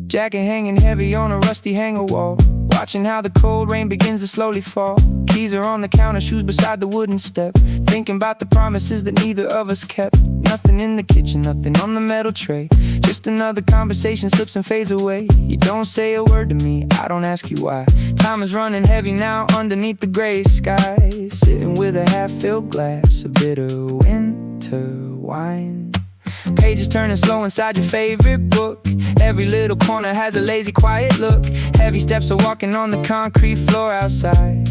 Jacket hanging heavy on a rusty hanger wall, watching how the cold rain begins to slowly fall. Keys are on the counter, shoes beside the wooden step, thinking about the promises that neither of us kept. Nothing in the kitchen, nothing on the metal tray, just another conversation slips and fades away. You don't say a word to me, I don't ask you why. Time is running heavy now underneath the gray sky, sitting with a half-filled glass of bitter winter wine. Pages turning slow inside your favorite book, every little corner has a lazy quiet look. Heavy steps are walking on the concrete floor outside.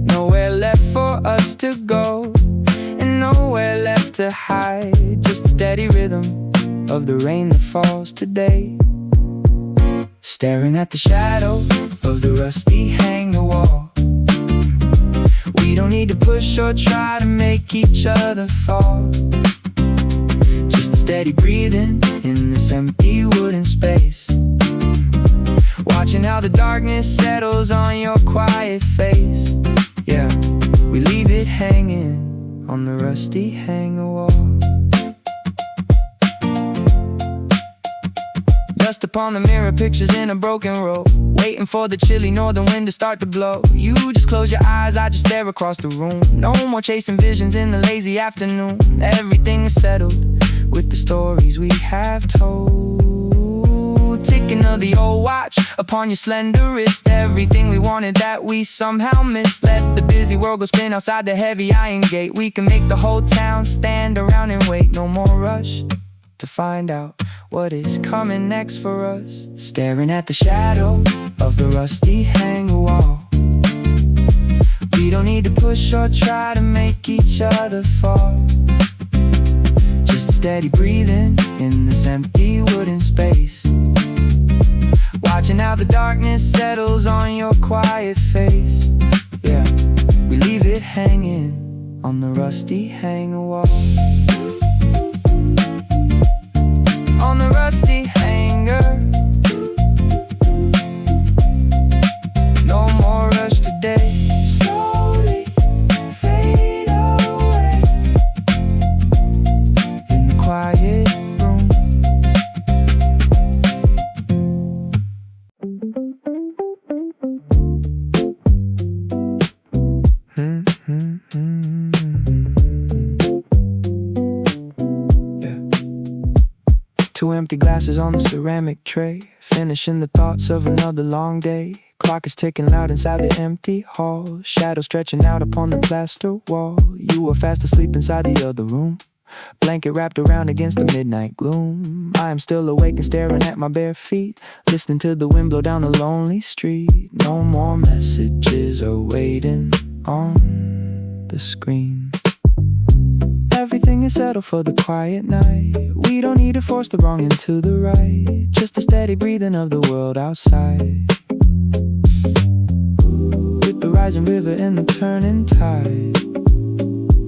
Nowhere left for us to go, and nowhere left to hide, just the steady rhythm of the rain that falls today. Staring at the shadow of the rusty hanger wall, we don't need to push or try to make each other fall, just a steady breathing in this empty wooden space, watching how the darkness settles on your quiet face. Yeah, we leave it hanging on the rusty hanger wall. Dust upon the mirror, pictures in a broken row, waiting for the chilly northern wind to start to blow. You just close your eyes, I just stare across the room. No more chasing visions in the lazy afternoon. Everything is settled with the stories we have told. Ticking of the old watch upon your slender wrist, everything we wanted that we somehow missed. Let the busy world go spin outside the heavy iron gate. We can make the whole town stand around and wait. No more rush to find out what is coming next for us. Staring at the shadow of the rusty hanger wall, we don't need to push or try to make each other fall, just steady breathing in this empty wooden space, watching how the darkness settles on your quiet face. Yeah, we leave it hanging on the rusty hanger wall. On the rusty hanger, no more rush today. Slowly fade away in the quiet room. Two empty glasses on the ceramic tray, finishing the thoughts of another long day. Clock is ticking loud inside the empty hall, shadow stretching out upon the plaster wall. You were fast asleep inside the other room, blanket wrapped around against the midnight gloom. I am still awake and staring at my bare feet, listening to the wind blow down a lonely street. No more messages are waiting on the screen. Everything is settled for the quiet night. We don't need to force the wrong into the right, just a steady breathing of the world outside, with the rising river and the turning tide,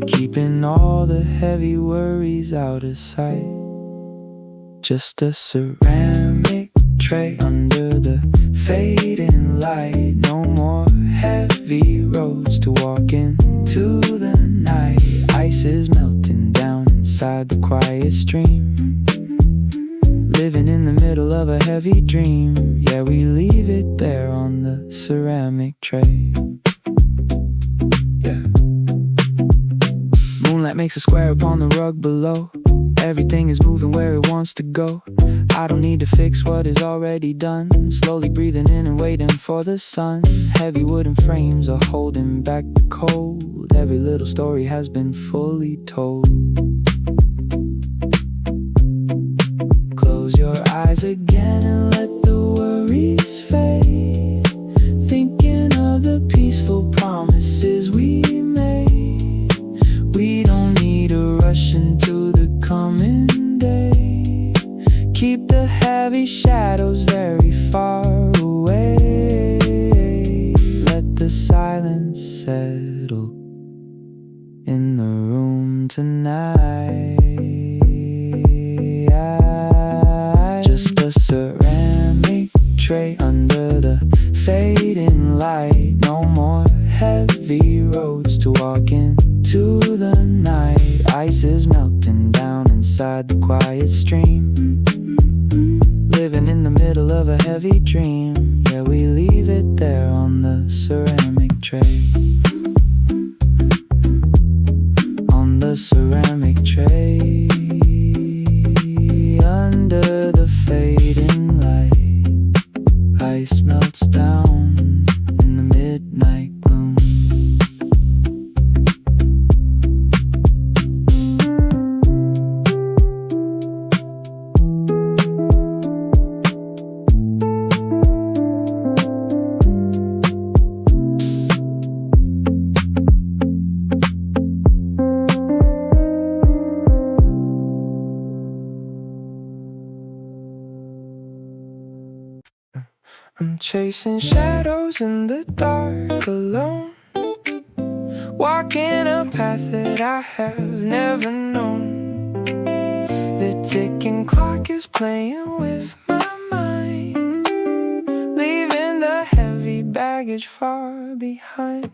keeping all the heavy worries out of sight. Just a ceramic tray under the fading light. No more heavy roads to walk into the night. Ice is melting down inside the quiet stream, living in the middle of a heavy dream. Yeah, we leave it there on the ceramic tray. Yeah. Moonlight makes a square upon the rug below, everything is moving where it wants to go. I don't need to fix what is already done, slowly breathing in and waiting for the sun. Heavy wooden frames are holding back the cold, every little story has been fully told. Close your eyes again and let the worries fade, thinking of the peaceful promises we made. We don't need to rush into the coming day, keep the heavy shadows very far away. Let the silence settle in the room tonight. Just a ceramic tray under the fading light. No more heavy roads to walk into the night. Ice is melting down inside the quiet stream, living in middle of a heavy dream. Yeah, we leave it there on the ceramic tray. On the ceramic tray. Under the fading light, ice melts down in the midnight gloom. I'm chasing shadows in the dark alone, walking a path that I have never known. The ticking clock is playing with my mind, leaving the heavy baggage far behind.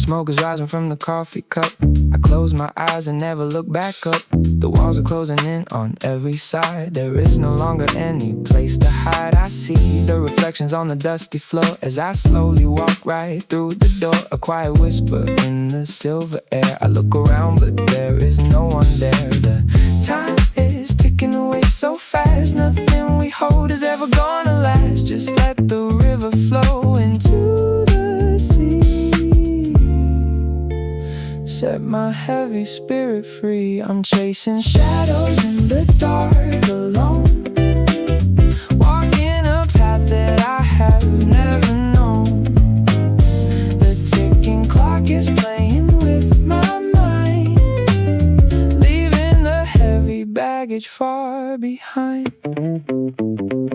Smoke is rising from the coffee cup. I close my eyes and never look back up. The walls are closing in on every side. There is no longer any place to hide. I see the reflections on the dusty floor as I slowly walk right through the door. A quiet whisper in the silver air. I look around but there is no one there. The time is ticking away so fast. Nothing we hold is ever gonna last. Just let the river flow into the sea. Set my heavy spirit free. I'm chasing shadows in the dark alone, walking a path that I have never known. The ticking clock is playing with my mind, leaving the heavy baggage far behind.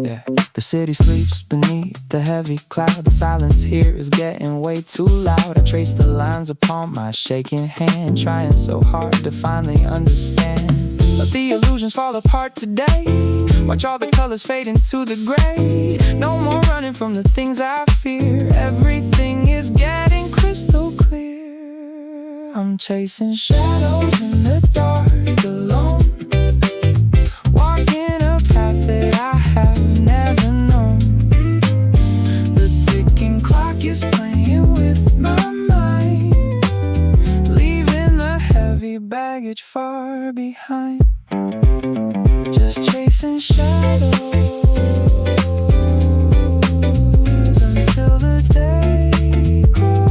Yeah. The city sleeps beneath the heavy cloud. The silence here is getting way too loud. I trace the lines upon my shaking hand, trying so hard to finally understand. Let the illusions fall apart today. Watch all the colors fade into the gray. No more running from the things I fear. Everything is getting crystal clear. I'm chasing shadows in the dark alone, walking a path that I have never known. The ticking clock is playing with my mind, leaving the heavy baggage far behind. Just chasing shadows until the day grows.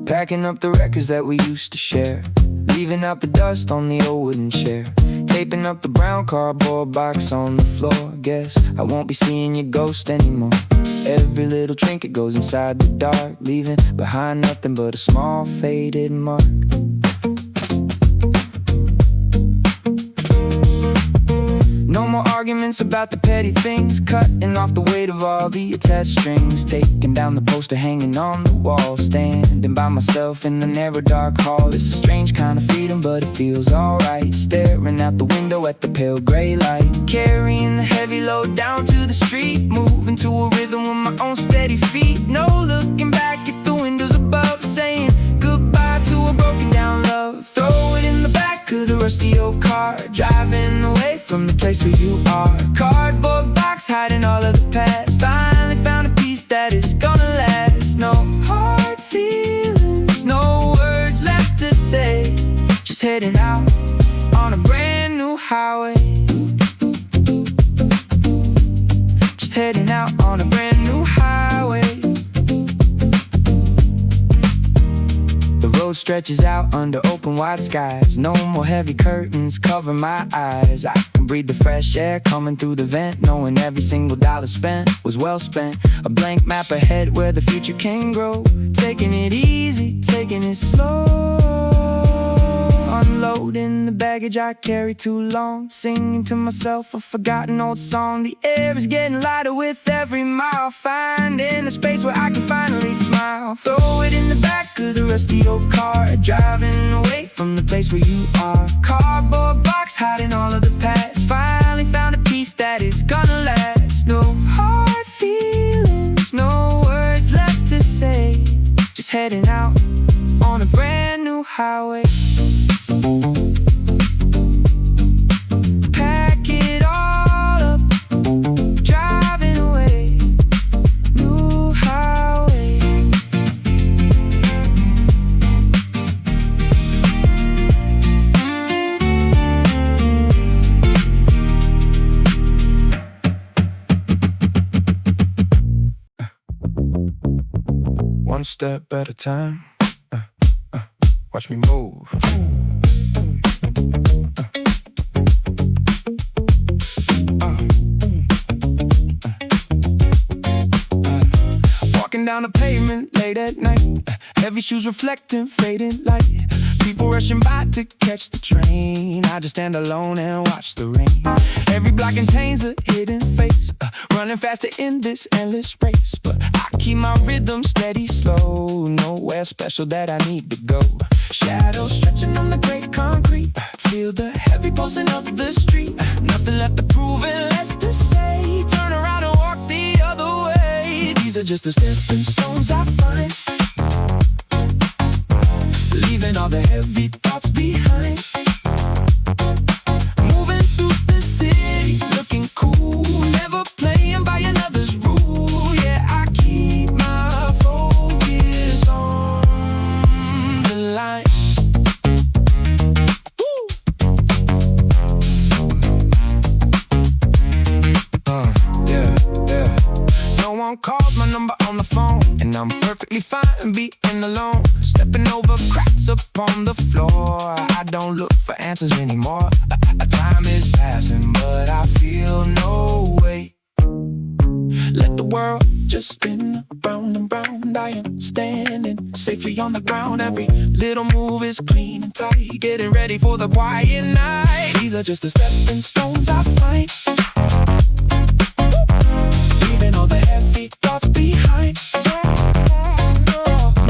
Packing up the records that we used to share, leaving out the dust on the old wooden chair, taping up the brown cardboard box on the floor. Guess I won't be seeing your ghost anymore. Every little trinket goes inside the dark, leaving behind nothing but a small faded mark. No more arguments about the petty things, cutting off the weight of all the attached strings, taking down the poster hanging on the wall, standing by myself in the narrow dark hall. It's a strange kind of freedom, but it feels alright. Staring out the window at the pale gray light, carrying the heavy load down to the street, moving to a rhythm with my own steady feet. No looking back at the windows above, saying goodbye to a broken down love. Throw it in the back of the rusty old car, driving away from the place where you are. Cardboard box hiding all of the past, finally found a piece that is gonna last. No hard feelings, no words left to say, just heading out on a brand new highway. Just heading out on a brand new highway. road stretches out under open wide skies. No more heavy curtains cover my eyes. I can breathe the fresh air coming through the vent, knowing every single dollar spent was well spent. A blank map ahead where the future can grow. Taking it easy, taking it slow. Unloading the baggage I carry too long. Singing to myself a forgotten old song. The air is getting lighter with every mile. Finding a space where I can finally smile. Throw it in the back of the rusty old car. Driving away from the place where you are. Cardboard box hiding all of the past. Finally found a piece that is gonna last. No hard feelings, no words left to say. Just heading out on a brand new highway. Pack it all up, driving away, new highway. One step at a time, watch me move. Walking down the pavement late at night, heavy shoes reflecting fading light. People rushing by to catch the train. I just stand alone and watch the rain. Every block contains a hidden face, running faster in this endless race. But I keep my rhythm steady, slow. Nowhere special that I need to go. Shadows stretching on the gray concrete. Feel the heavy pulsing of the street. Nothing left to prove and less to say. Turn around and walk the other way. These are just the stepping stones I find, leaving all the heavy thoughts behind. Moving through the city, looking cool, never playing by another's rule. Yeah, I keep my focus on the line. No one calls my number on the phone, and I'm perfectly fine being alone. Stepping over cracks upon the floor. I don't look for answers anymore. Time is passing, but I feel no way. Let the world just spin round and round. I am standing safely on the ground. Every little move is clean and tight, getting ready for the quiet night. These are just the stepping stones I find, leaving all the heavy thoughts behind.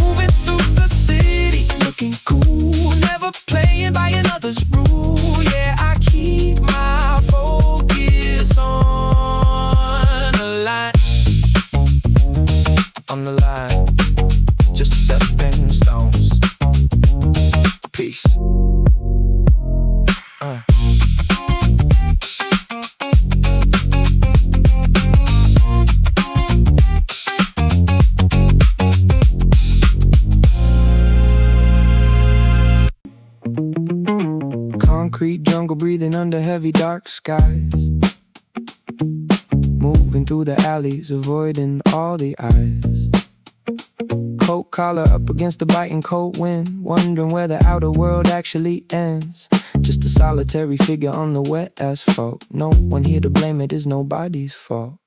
Moving through the city, looking cool, never playing by another's rule. Yeah, I keep my focus on the line. On the line, just stepping stones. Peace. Concrete jungle breathing under heavy dark skies. Moving through the alleys, avoiding all the eyes. Coat collar up against the biting cold wind, wondering where the outer world actually ends. Just a solitary figure on the wet asphalt. No one here to blame, it is nobody's fault.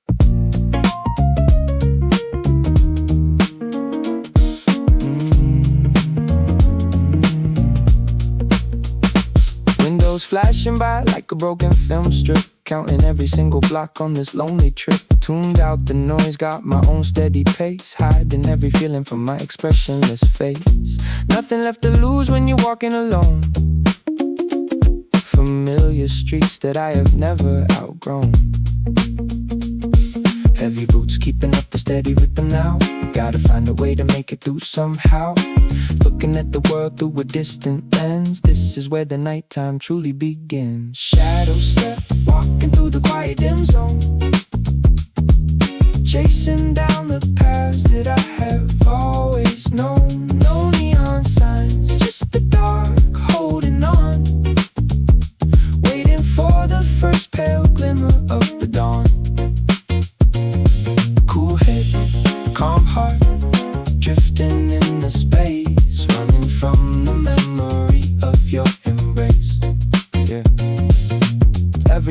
Windows flashing by like a broken film strip, counting every single block on this lonely trip. Tuned out the noise, got my own steady pace, hiding every feeling from my expressionless face. Nothing left to lose when you're walking alone. Familiar streets that I have never outgrown. Heavy boots keeping up the steady rhythm now. Gotta find a way to make it through somehow. Looking at the world through a distant lens. This is where the nighttime truly begins. Shadow step, walking through the quiet dim zone. Chasing down the paths that I have always known. No neon signs, just the dark holding on. Waiting for the first pale glimmer of the dawn. Cool head, calm heart, drifting in the space, running from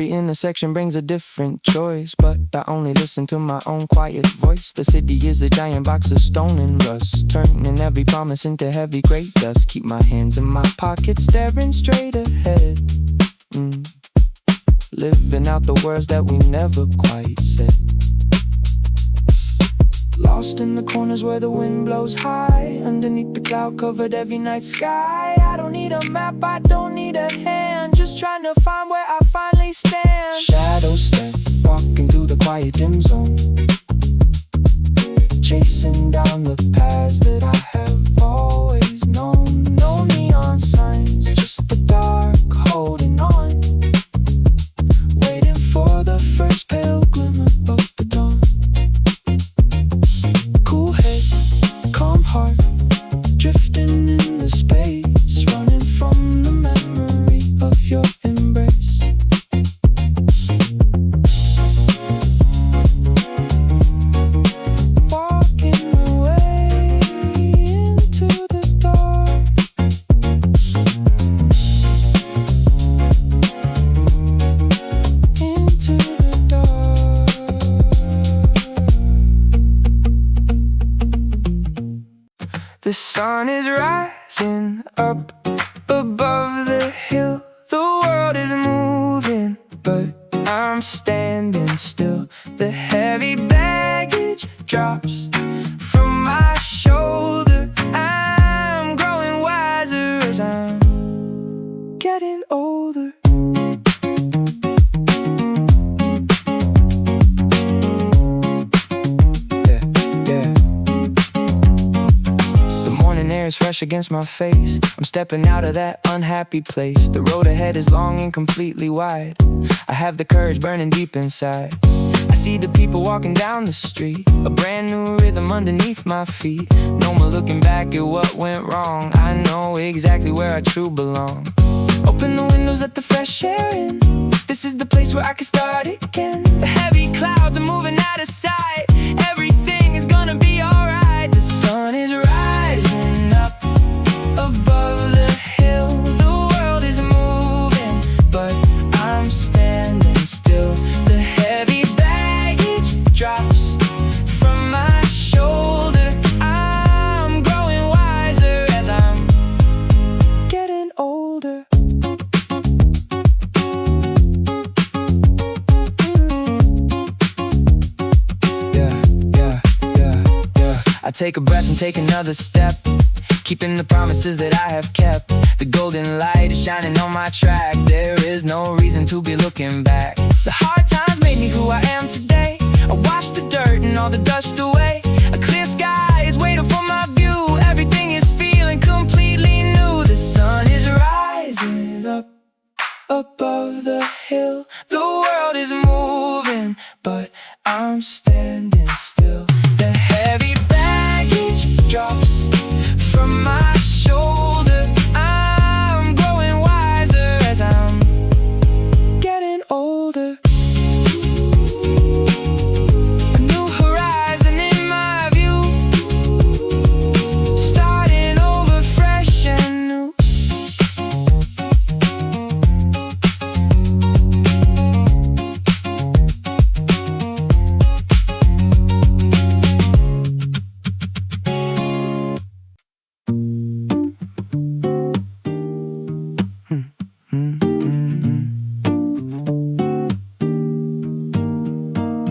Every intersection brings a different choice, but I only listen to my own quiet voice. The city is a giant box of stone and rust, turning every promise into heavy gray dust. Keep my hands in my pockets, staring straight ahead, living out the words that we never quite said. Lost in the corners where the wind blows high, underneath the cloud-covered every night sky. I don't need a map, I don't need a hand, just trying to find where I finally stand. Shadow step, walking through the quiet dim zone, chasing down the paths that I have always known. No neon signs, just the dark holding on, waiting for the first pale glimmer of the dawn. Cool head, calm heart, drifting in the space, running from the memory of your embrace. Walking away into the dark, into the dark. The sun is rising up above the hill. The world is moving, but I'm standing still. The heavy baggage drops from my shoulder. I'm growing wiser as I'm getting older. Is fresh against my face. I'm stepping out of that unhappy place. The road ahead is long and completely wide. I have the courage burning deep inside. I see the people walking down the street, a brand new rhythm underneath my feet. No more looking back at what went wrong. I know exactly where I truly belong. Open the windows, let the fresh air in. This is the place where I can start again. The heavy clouds are moving out of sight. Everything is gonna be alright. The sun is rising up above the hill. The world is moving, but I'm standing still. The heavy baggage drops from my shoulder. I'm growing wiser as I'm getting older. I take a breath and take another step, keeping the promises that I have kept. The golden light is shining on my track. There is no reason to be looking back. The hard times made me who I am today. I washed the dirt and all the dust away. A clear sky is waiting for my view. Everything is feeling completely new. The sun is rising up above the hill. The world is moving, but I'm standing still. The heavy baggage drops from my shoulder. I'm growing wiser as I'm getting older. A new horizon in my view, starting over fresh and new.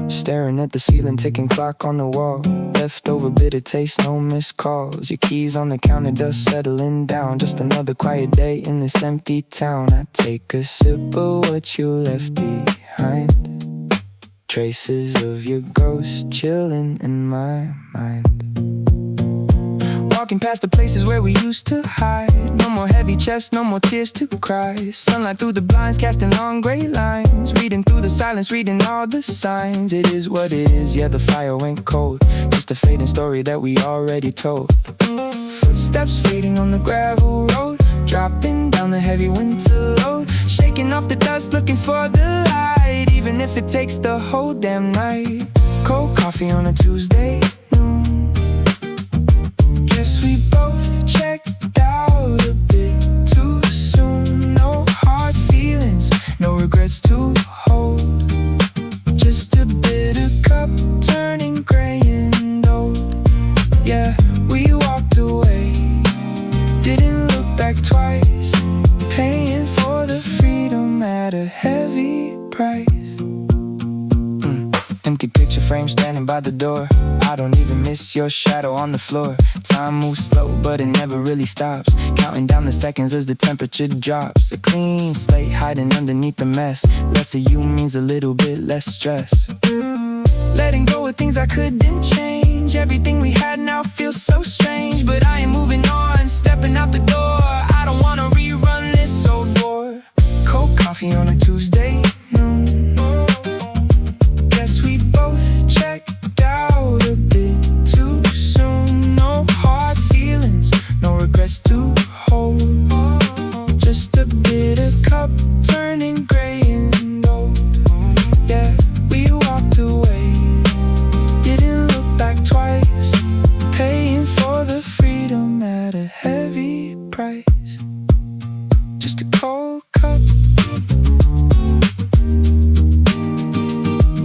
Staring at the ceiling, ticking clock on the wall. Leftover bitter taste, no missed calls. Your keys on the counter, dust settling down. Just another quiet day in this empty town. I take a sip of what you left behind. Traces of your ghost chilling in my mind. Walking past the places where we used to hide. No more heavy chest, no more tears to cry. Sunlight through the blinds, casting long gray lines. Reading through the silence, reading all the signs. It is what it is, yeah, the fire went cold. Just a fading story that we already told. Footsteps fading on the gravel road, dropping down the heavy winter load. Shaking off the dust, looking for the light, even if it takes the whole damn night. Cold coffee on a Tuesday noon. Guess we both checked out a bit too soon. No hard feelings, no regrets to hold. frame standing by the door. I don't even miss your shadow on the floor. Time moves slow, but it never really stops. Counting down the seconds as the temperature drops. A clean slate hiding underneath the mess. Less of you means a little bit less stress. Letting go of things I couldn't change. Everything we had now feels so strange. But I am moving on, stepping out the door. I don't wanna rerun this old war. Cold coffee on a Tuesday noon. Guess we both checked out a bit too soon. No hard feelings, no regrets to hold. Just a bitter cup turning gray and old. Yeah, we walked away, didn't look back twice. Paying for the freedom at a heavy price. Just a cold cup.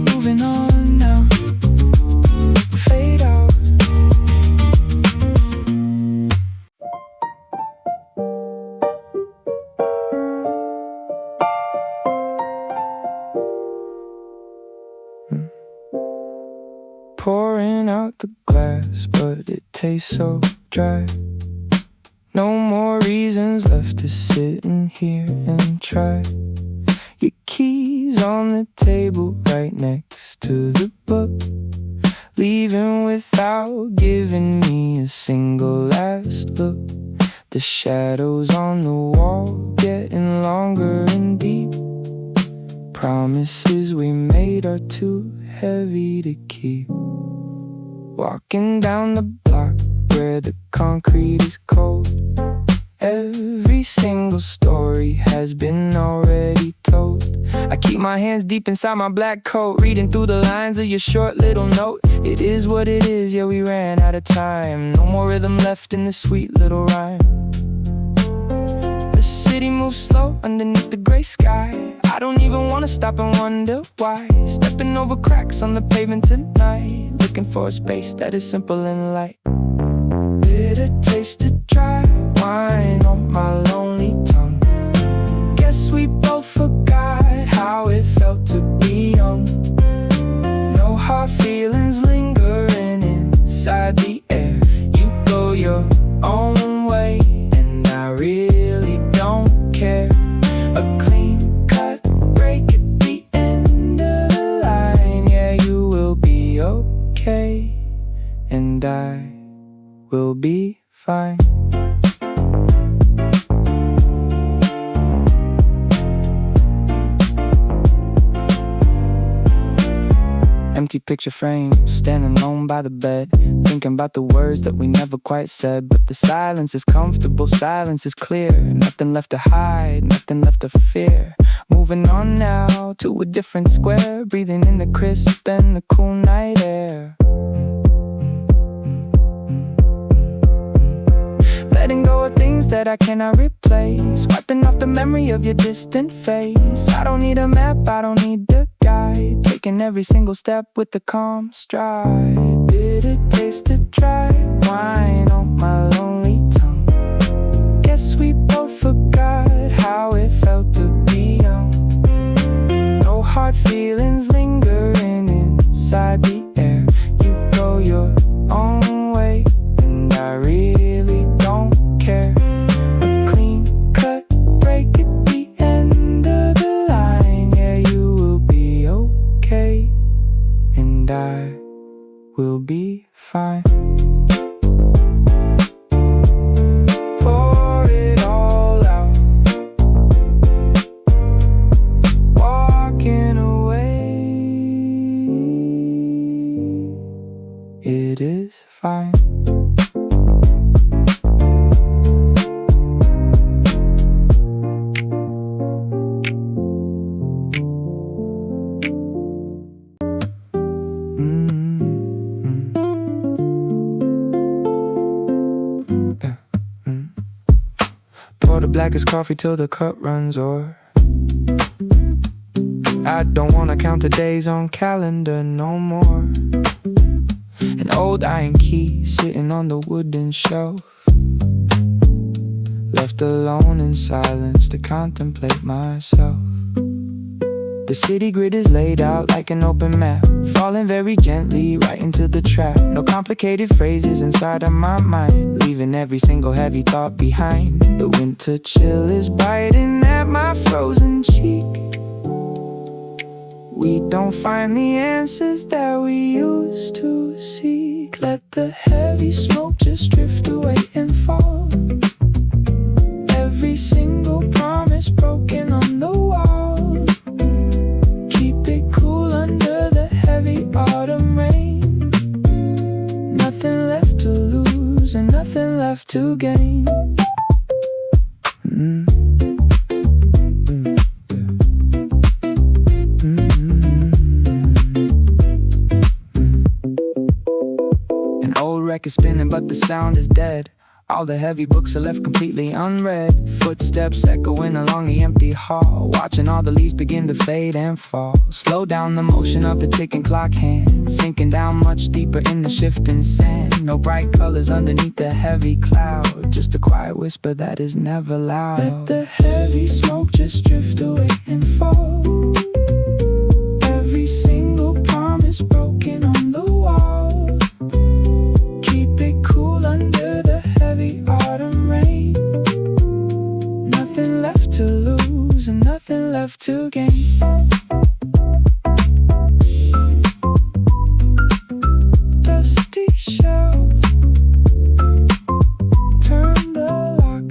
Moving on now. Fade out. Pouring out the glass, but it tastes so dry. No more reasons left to sit in here and try. Your keys on the table right next to the book. Leaving without giving me a single last look. The shadows on the wall getting longer and deep. Promises we made are too heavy to keep. Walking down the block where the concrete is cold. Every single story has been already told. I keep my hands deep inside my black coat, reading through the lines of your short little note. It is what it is, yeah, we ran out of time. No more rhythm left in the sweet little rhyme. The city moves slow underneath the gray sky. I don't even wanna stop and wonder why. Stepping over cracks on the pavement tonight, looking for a space that is simple and light. Bitter taste of dry wine on my lonely tongue. Guess we both forgot how it felt to be young. No hard feelings lingering inside the air. You go your own way, and I really don't care. A clean cut break at the end of the line. Yeah, you will be okay, and I will be fine. Empty picture frame, standing alone by the bed, thinking about the words that we never quite said. But the silence is comfortable, silence is clear. Nothing left to hide, nothing left to fear. Moving on now to a different square, breathing in the crisp and the cool night air. Letting go of things that I cannot replace, wiping off the memory of your distant face. I don't need a map, I don't need a guide, taking every single step with a calm stride. Bitter taste of dry wine on my lonely tongue. Guess we both forgot how it felt to be young. No hard feelings lingering inside the air. You go your own way, and I really don't care. A clean cut break at the end of the line. Yeah, you will be okay, and I will be fine. Pour it all out, walking away. It is fine. Pour the blackest coffee till the cup runs o'er. I don't wanna count the days on calendar no more. An old iron key sitting on the wooden shelf, left alone in silence to contemplate myself. The city grid is laid out like an open map, falling very gently right into the trap. No complicated phrases inside of my mind, leaving every single heavy thought behind. The winter chill is biting at my frozen cheek. We don't find the answers that we used to seek. Let the heavy smoke just drift away and fall. Every single promise broken on the wall. Keep it cool under the heavy autumn rain. Nothing left to lose and nothing left to gain. Record spinning but the sound is dead. All the heavy books are left completely unread. Footsteps echoing along the empty hall, watching all the leaves begin to fade and fall. Slow down the motion of the ticking clock hand, sinking down much deeper in the shifting sand. No bright colors underneath the heavy cloud, just a quiet whisper that is never loud. Let the heavy smoke just drift away and fall. Every single promise broken on the wall. Under the heavy autumn rain. Nothing left to lose and nothing left to gain. Dusty shelf, turn the lock.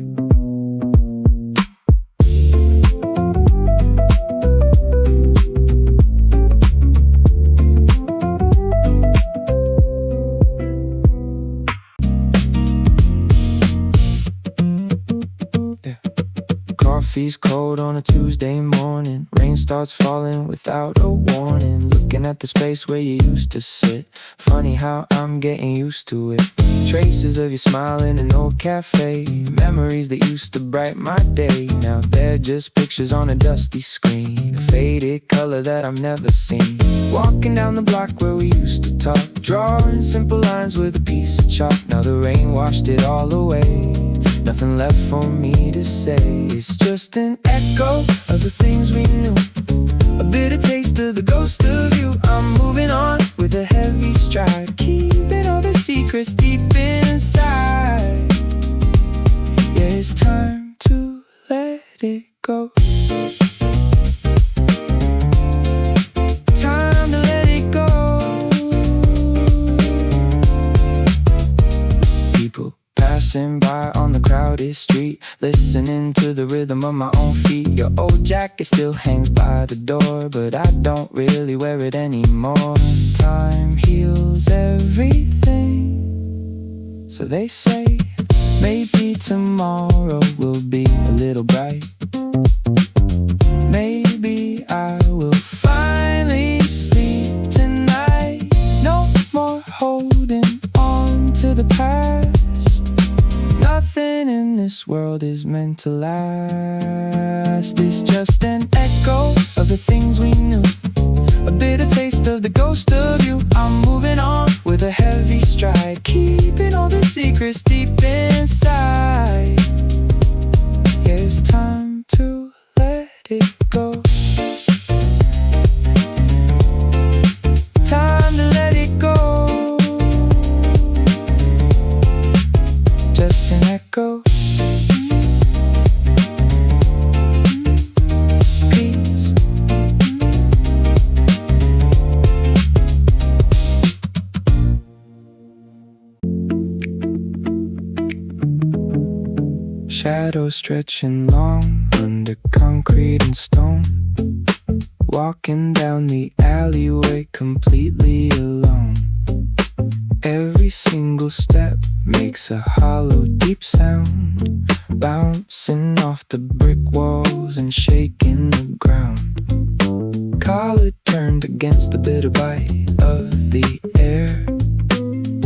Coffee's cold on a Tuesday morning. Rain starts falling without a warning. Looking at the space where you used to sit. Funny how I'm getting used to it. Traces of you smiling in an old cafe. Memories that used to brighten my day. Now they're just pictures on a dusty screen. A faded color that I've never seen. Walking down the block where we used to talk. Drawing simple lines with a piece of chalk. Now the rain washed it all away. Nothing left for me to say. It's just an echo of the things we knew. A bitter taste of the ghost of you. I'm moving on with a heavy stride, keeping all the secrets deep inside. Yeah, it's time to let it go. Time to let it go. People passing by on the crowded street, listening to the rhythm of my own feet. Your old jacket still hangs by the door, but I don't really wear it anymore. Time heals everything, so they say. Maybe tomorrow will be a little bright. Maybe I will finally sleep tonight. No more holding on to the past. Nothing in this world is meant to last. It's just an echo of the things we knew. A bitter taste of the ghost of you. I'm moving on with a heavy stride, keeping all the secrets deep inside. Yeah, it's time to let it go. Time to let it go. Just an echo. Peace. Shadows stretching long under concrete and stone. Walking down the alleyway completely alone. Every single step makes a hollow, deep sound, bouncing off the brick walls and shaking the ground. Collar turned against the bitter bite of the air.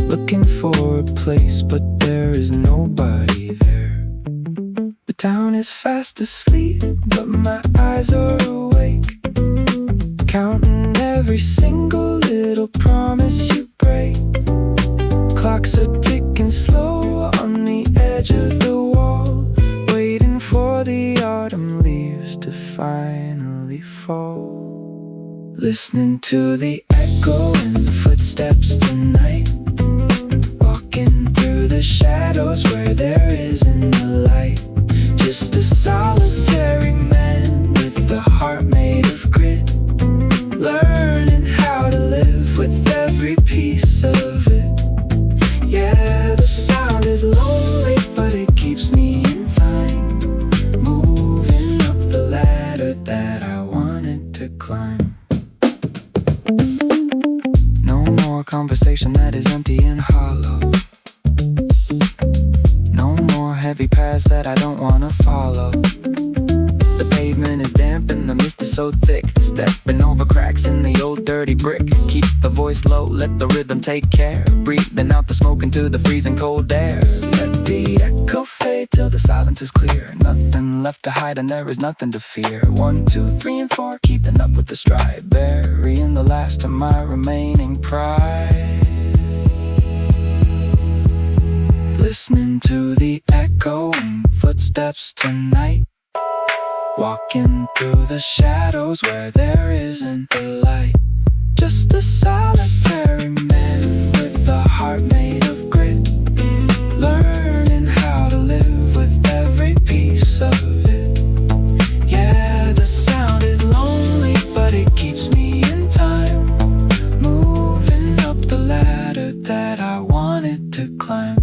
Looking for a place, but there is nobody there. The town is fast asleep, but my eyes are awake, counting every single little promise you break. Clocks are ticking slow on the edge of the wall, waiting for the autumn leaves to finally fall. Listening to the echo and the footsteps tonight, walking through the shadows where there isn't a light. Just a solitary man with a heart made of grit, learning how to live with every piece of it. Yeah, the sound is lonely, but it keeps me in time, moving up the ladder that I wanted to climb. No more conversation that is empty and hollow. No more heavy paths that I don't wanna follow. The pavement is damp and the mist is so thick, stepping over cracks in the old dirty brick. Keep the voice low, let the rhythm take care, breathing out the smoke into the freezing cold air. Let the echo fade till the silence is clear, nothing left to hide and there is nothing to fear. 1, 2, 3 and 4, keeping up with the stride, burying the last of my remaining pride. Listening to the echoing footsteps tonight, walking through the shadows where there isn't a light. Just a solitary man with a heart made of grit, learning how to live with every piece of it. Yeah, the sound is lonely, but it keeps me in time, moving up the ladder that I wanted to climb.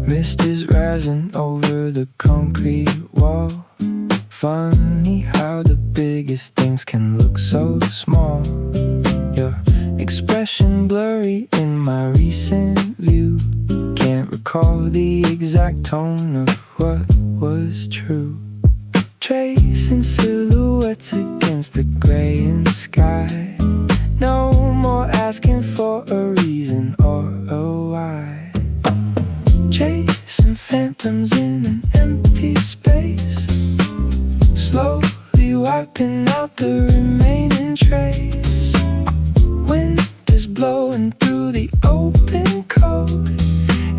Mist is rising over the concrete wall. Funny how the biggest things can look so small. Your expression blurry in my recent view. Can't recall the exact tone of what was true. Tracing silhouettes against the gray in the sky. No more asking for a reason or a why. Chasing phantoms in an empty space, slowly wiping out the remaining trace. Wind is blowing through the open coat.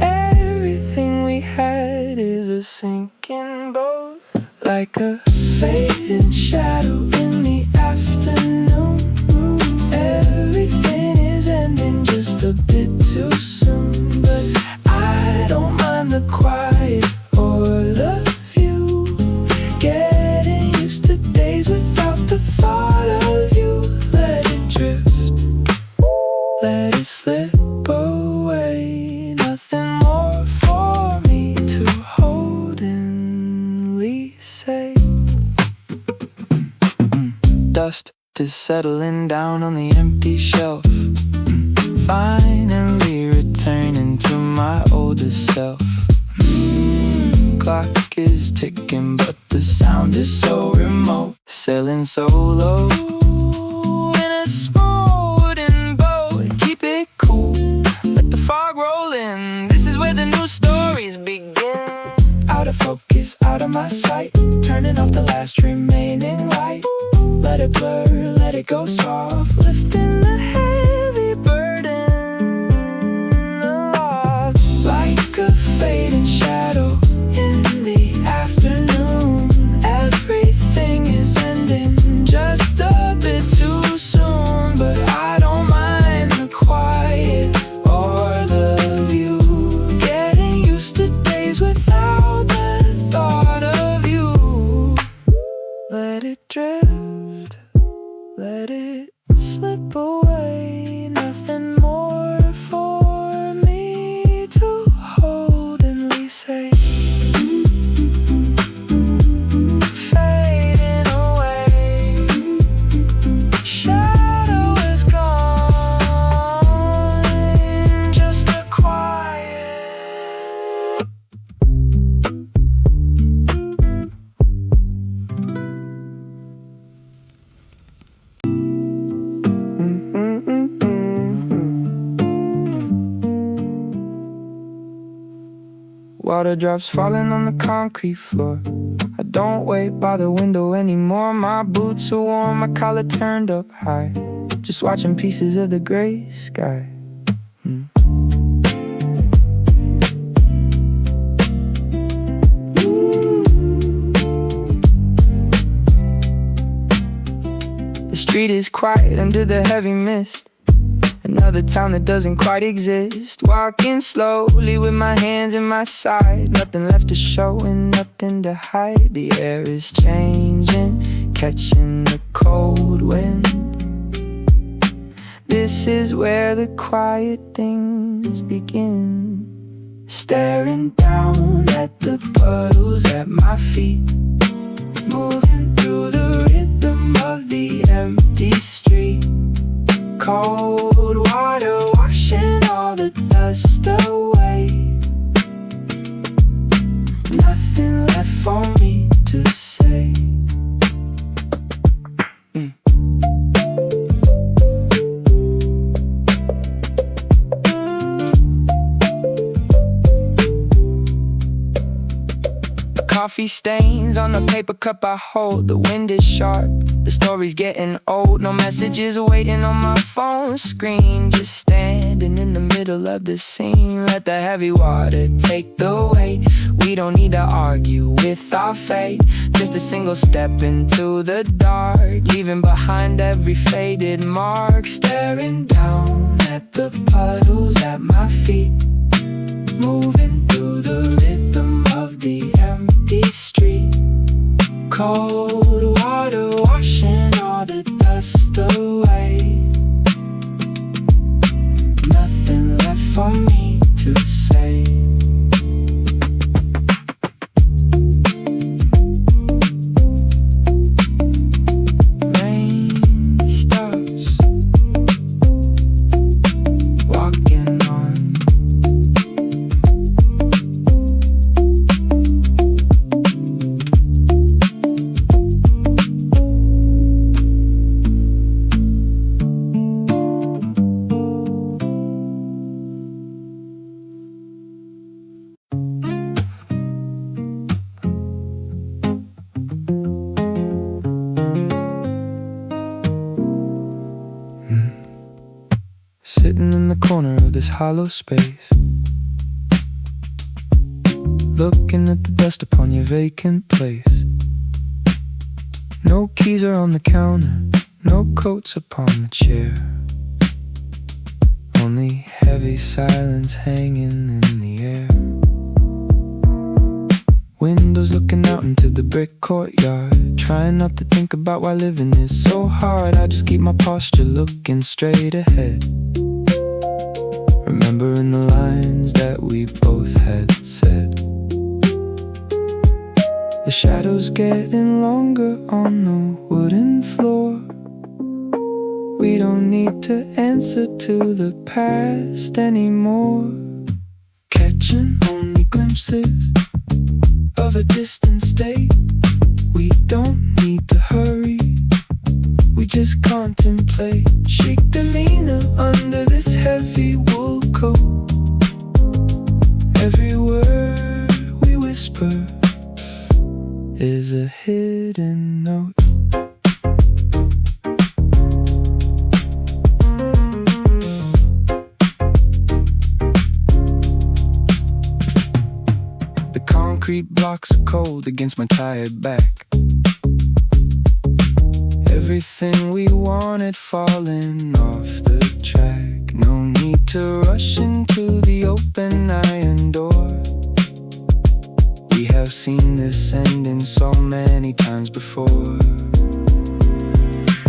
Everything we had is a sinking boat, like a fading shadow in the afternoon. Everything is ending just a bit too soon, but I don't mind the quiet or the view. Getting used to days without the thought of you. Let it drift, let it slip away. Nothing more for me to hold and say. Dust is settling down on the empty shelf, finally returning to my older self. Clock is ticking, but the sound is so remote. Sailing so low in a small wooden boat. Keep it cool, let the fog roll in. This is where the new stories begin. Out of focus, out of my sight, turning off the last remaining light. Let it blur, let it go soft, lifting the heavy burden aloft. Like a fading shadow in the afternoon. Everything is ending just a bit too soon, but I don't mind the quiet or the view. Getting used to days without the thought of you. Let it drift, let it slip away. water drops falling on the concrete floor. I don't wait by the window anymore. My boots are warm, my collar turned up high, just watching pieces of the gray sky. The street is quiet under the heavy mist. Another town that doesn't quite exist. Walking slowly with my hands in my side. Nothing left to show and nothing to hide. The air is changing, catching the cold wind. This is where the quiet things begin. Staring down at the puddles at my feet, moving through the rhythm of the empty street. Cold water washing all the dust away. Nothing left for me to say. Coffee stains on the paper cup I hold. The wind is sharp, the story's getting old. No messages waiting on my phone screen. Just standing in the middle of the scene. Let the heavy water take the weight. We don't need to argue with our fate. Just a single step into the dark, leaving behind every faded mark. Staring down at the puddles at my feet, moving through the rhythm of the empty street. Cold water washing all the dust away. Nothing left for me to say. Rain stops, walking on. Sitting in the corner of this hollow space, looking at the dust upon your vacant place. No keys are on the counter, no coats upon the chair. Only heavy silence hanging in the air. Windows looking out into the brick courtyard. Trying not to think about why living is so hard. I just keep my posture looking straight ahead, remembering the lines that we both had said. The shadows getting longer on the wooden floor. We don't need to answer to the past anymore. Catching only glimpses of a distant state. We don't need to hurry, we just contemplate. Chic demeanor under this heavy wool coat. Every word we whisper is a hidden note. The concrete blocks are cold against my tired back. Everything we wanted falling off the track. No need to rush into the open iron door. We have seen this ending so many times before.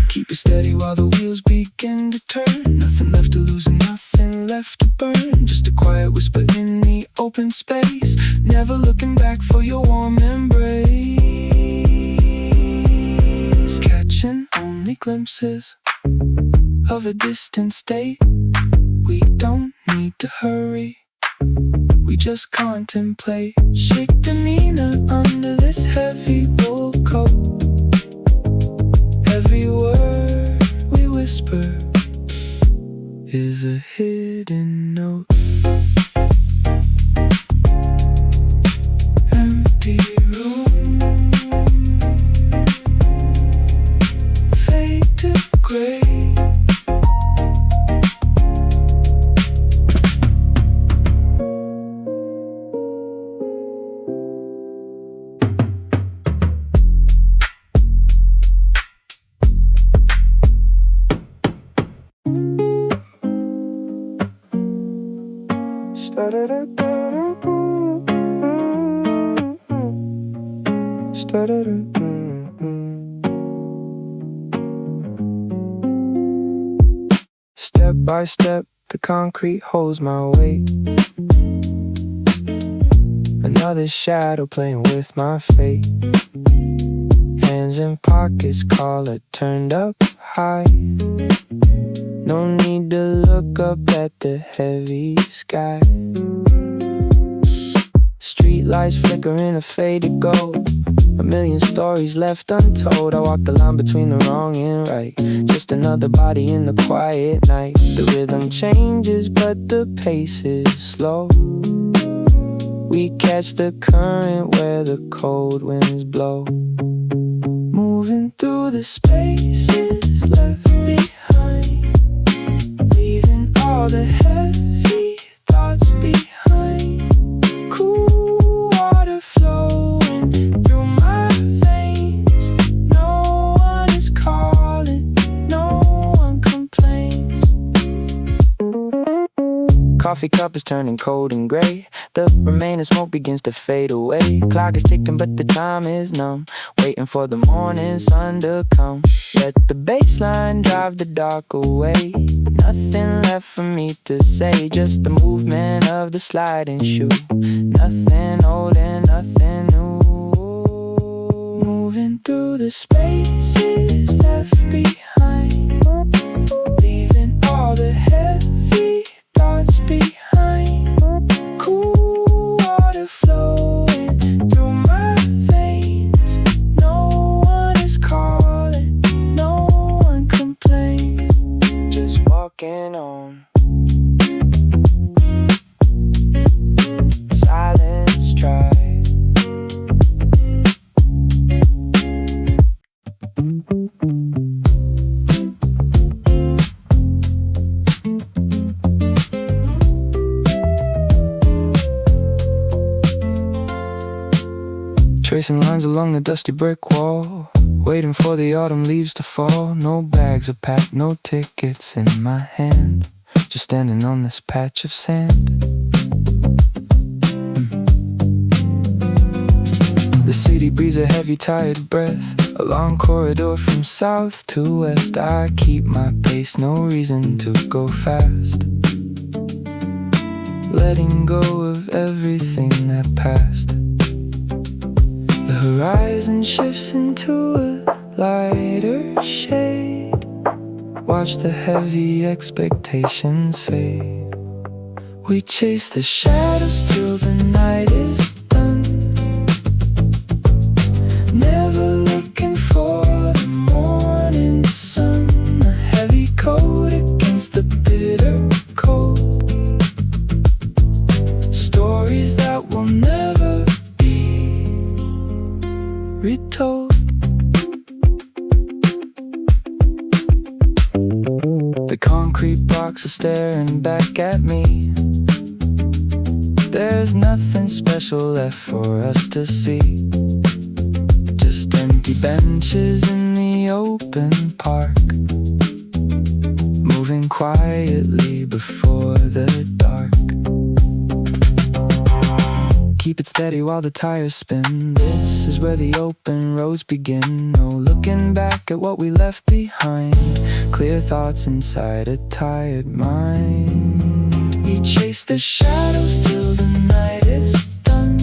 Keep it steady while the wheels begin to turn. Nothing left to lose and nothing left to burn. Just a quiet whisper in the open space. Never looking back for your warm embrace. Catching only glimpses of a distant state. We don't need to hurry, we just contemplate. Chic demeanor under this heavy wool coat. Every word we whisper is a hidden note. Step by step, the concrete holds my weight. Another shadow playing with my fate. Hands in pockets, collar turned up high. No need to look up at the heavy sky. Streetlights flickering a faded gold. A million stories left untold. I walk the line between the wrong and right. Just another body in the quiet night. The rhythm changes but the pace is slow. We catch the current where the cold winds blow. Moving through the spaces left behind, leaving all the heavy thoughts behind. Cool water flowing through my veins. No one is calling, no one complains. Coffee cup is turning cold and gray. The remaining smoke begins to fade away. Clock is ticking but the time is numb, waiting for the morning sun to come. Let the baseline drive the dark away. Nothing left for me to say, just the movement of the sliding shoe. Nothing old and nothing new. Moving through the spaces left behind, leaving all the heavy thoughts behind. Cool water flowing through my veins. No one is calling, no one complains. Just walking on. Silence try. Tracing lines along the dusty brick wall, waiting for the autumn leaves to fall. No bags are packed, no tickets in my hand, just standing on this patch of sand. The city breathes a heavy, tired breath. A long corridor from south to west. I keep my pace, no reason to go fast. Letting go of everything that passed. The horizon shifts into a lighter shade. Watch the heavy expectations fade. We chase the shadows till the night is done, never looking for the morning sun. A heavy coat against the bitter cold. Stories that will never retold. The concrete blocks are staring back at me. There's nothing special left for us to see, just empty benches in the open park, moving quietly before the dark. Keep it steady while the tires spin. This is where the open roads begin. No looking back at what we left behind. Clear thoughts inside a tired mind. We chase the shadows till the night is done,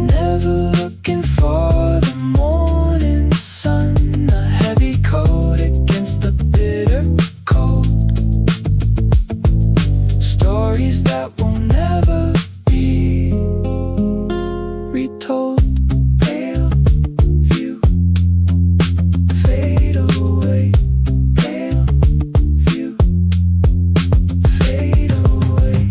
never looking for the morning sun. A heavy coat against the bitter cold. Stories that will never be retold. Pale view, fade away. Pale view, fade away.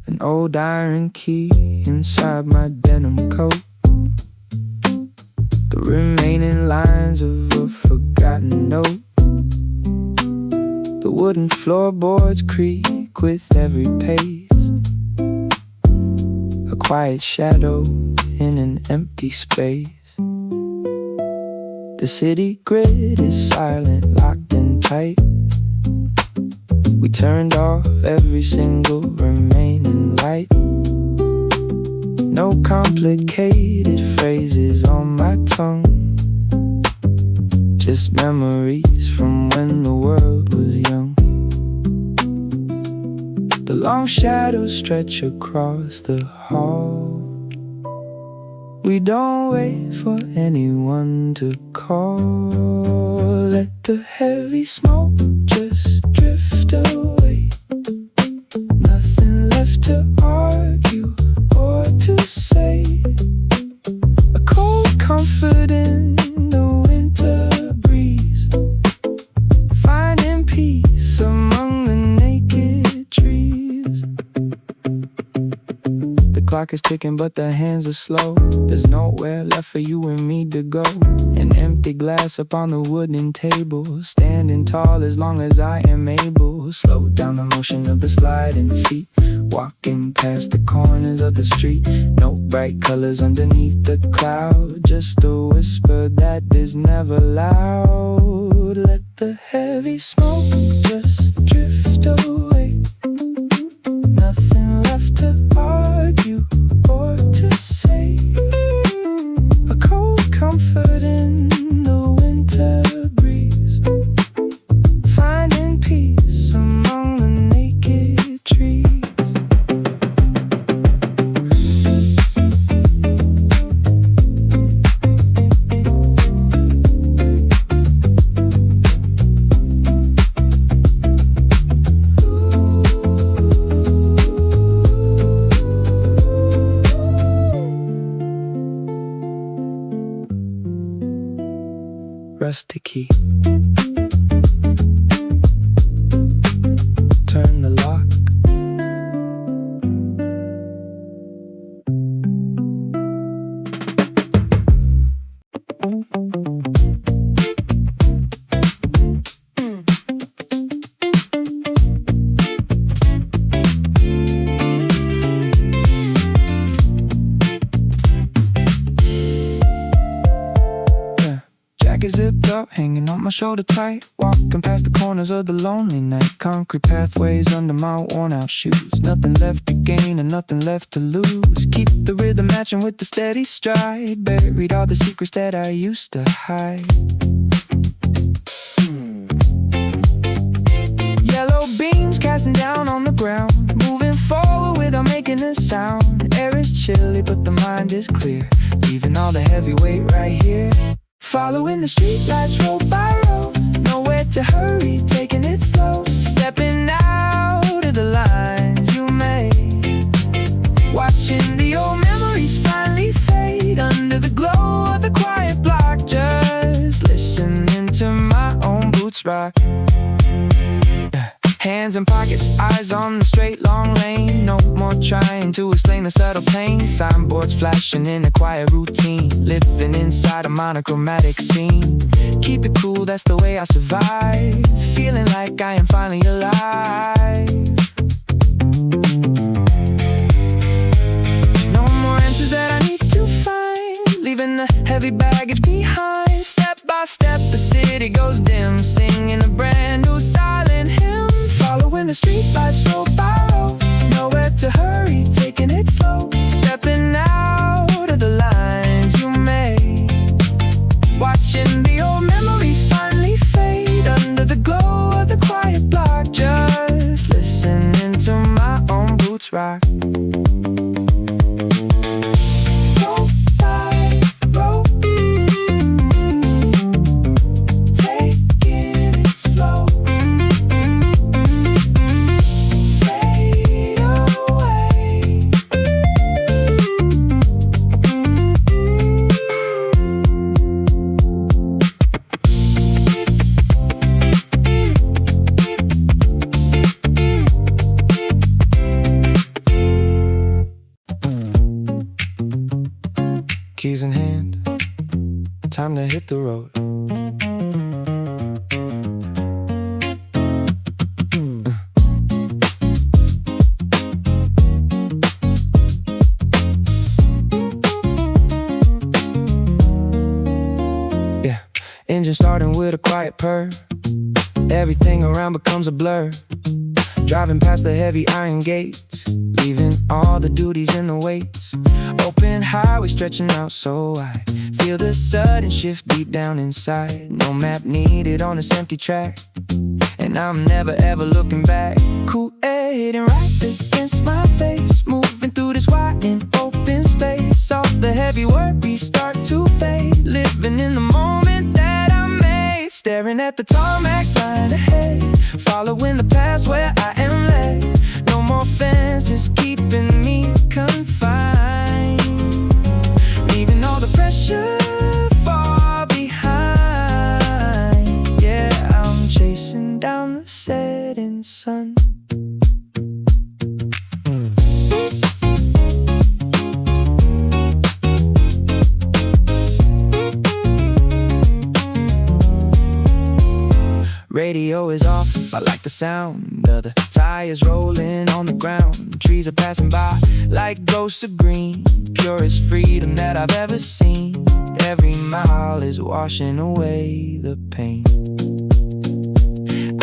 An old iron key inside my denim coat. the remaining lines of a forgotten note. The wooden floorboards creak with every pace, a quiet shadow in an empty space. The city grid is silent, locked in tight. We turned off every single remaining light. No complicated phrases on my tongue, just memories from when the world was young. The long shadows stretch across the hall. We don't wait for anyone to call. Let the heavy smoke just drift away. Nothing left to argue or to say. A cold comfort in the winter breeze, finding peace among the naked trees. The clock is ticking but the hands are slow. There's nowhere left for you and me to go. An empty glass upon the wooden table, standing tall as long as I am able. Slow down the motion of the sliding feet, walking past the corners of the street. No bright colors underneath the cloud, just a whisper that is never loud. Let the heavy smoke just drift away. Nothing left to argue or to say. A cold comfort in the winter breeze, finding peace among the naked trees. Rusty key, turn the lock. Jacket zipped up, hanging on my shoulder tight. Walking past the corners of the lonely night. Concrete pathways under my worn out shoes. Nothing left to gain and nothing left to lose. Keep the rhythm matching with the steady stride. Buried all the secrets that I used to hide. Yellow beams casting down on the ground, moving forward without making a sound. Air is chilly but the mind is clear, leaving all the heavy weight right here. Following the streetlights row by row, nowhere to hurry, taking it slow. Stepping out of the lines you made, watching the old memories finally fade under the glow of the quiet block. Just listening to my own boots rock. Hands in pockets, eyes on the straight long lane. No more trying to explain the subtle pain. Signboards flashing in a quiet routine, living inside a monochromatic scene. Keep it cool, that's the way I survive, feeling like I am finally alive. No more answers that I need to find, leaving the heavy baggage behind. Step by step the city goes dim, singing a brand new silent hymn. Following the streetlights row by row, nowhere to hurry, taking it slow. Stepping out of the lines you made, watching the old memories finally fade under the glow of the quiet block. Just listening to my own boots rock. Row by row, taking it slow. Keys in hand, time to hit the road. Yeah, engine starting with a quiet purr. Everything around becomes a blur. Driving past the heavy iron gates, leaving all the duties in the weights. Open highway stretching out so wide. Feel the sudden shift deep down inside. No map needed on this empty track, and I'm never ever looking back. Cool hitting right against my face, moving through this wide and open space. All the heavy worries start to fade, living in the moment that I made. Staring at the tarmac line ahead, following the paths where I am led. No more fences keeping me confined, leaving all the pressure far behind. Yeah, I'm chasing down the setting sun. Radio is off, I like the sound of the tires rolling on the ground. Trees are passing by like ghosts of green, purest freedom that I've ever seen. Every mile is washing away the pain.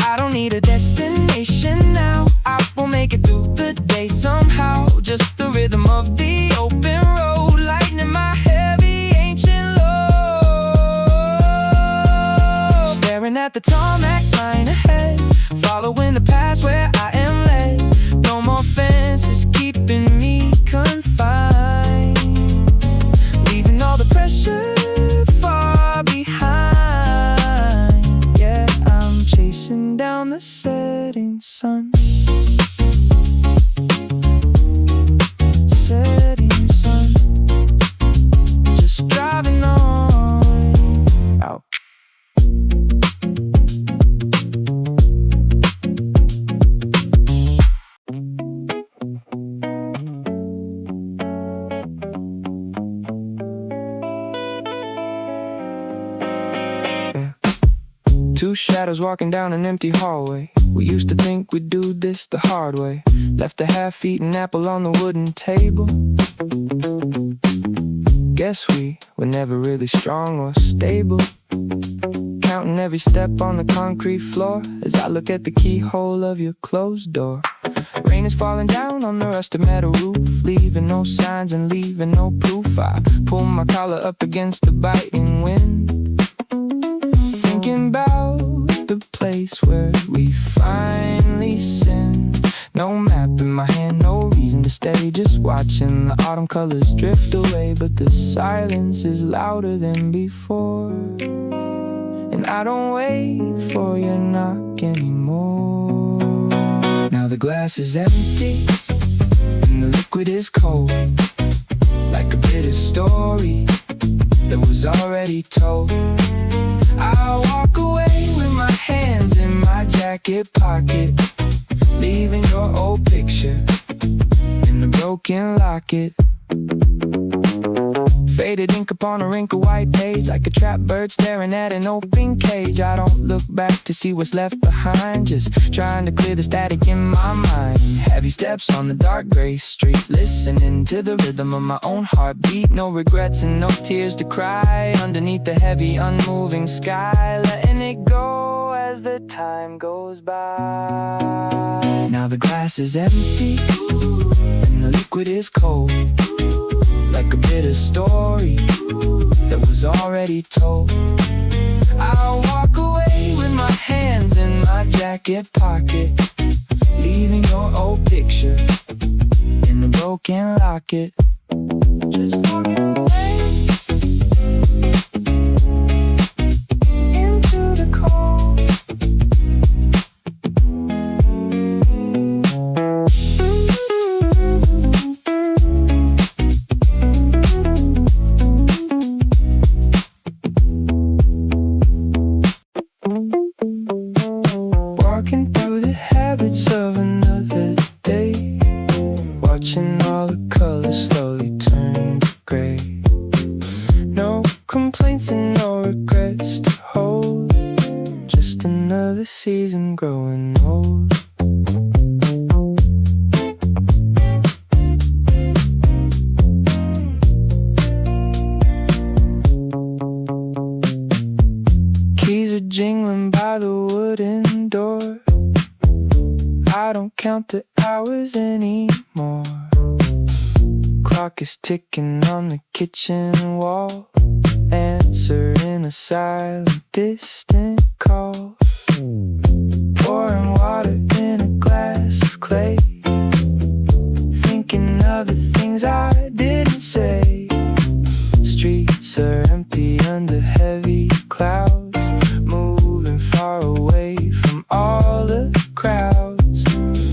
I don't need a destination now, I will make it through the day somehow. Just the rhythm of the open road, lightening my heavy ancient load. Staring at the tarmac line ahead, following the paths where I am led. No more fences keeping me confined, leaving all the pressure far behind. Yeah, I'm chasing down the setting sun. Setting sun, just driving on out. Two shadows walking down an empty hallway. We used to think we'd do this the hard way. Left a half-eaten apple on the wooden table. Guess we were never really strong or stable. Counting every step on the concrete floor as I look at the keyhole of your closed door. Rain is falling down on the rusted metal roof, leaving no signs and leaving no proof. I pull my collar up against the biting wind, thinking about the place where we finally sinned. No map in my hand, no reason to stay, just watching the autumn colors drift away. But the silence is louder than before, and I don't wait for your knock anymore. Now the glass is empty and the liquid is cold, like a bitter story that was already told. I walk away with my hands in my jacket pocket, leaving your old picture in the broken locket. Faded ink upon a wrinkled white page, like a trapped bird staring at an open cage. I don't look back to see what's left behind, just trying to clear the static in my mind. Heavy steps on the dark gray street, listening to the rhythm of my own heartbeat. No regrets and no tears to cry, underneath the heavy unmoving sky, letting it go as the time goes by. Now the glass is empty and the liquid is cold, like a bitter story that was already told. I'll walk away with my hands in my jacket pocket, leaving your old picture in the broken locket. Just walking away into the cold. Walking through the habits of another day, watching all the colors slowly turn to gray. count the hours anymore. Clock is ticking on the kitchen wall, answering a silent, distant call. Pouring water in a glass of clay, thinking of the things I didn't say. Streets are empty under heavy clouds, moving far away from all the crowds.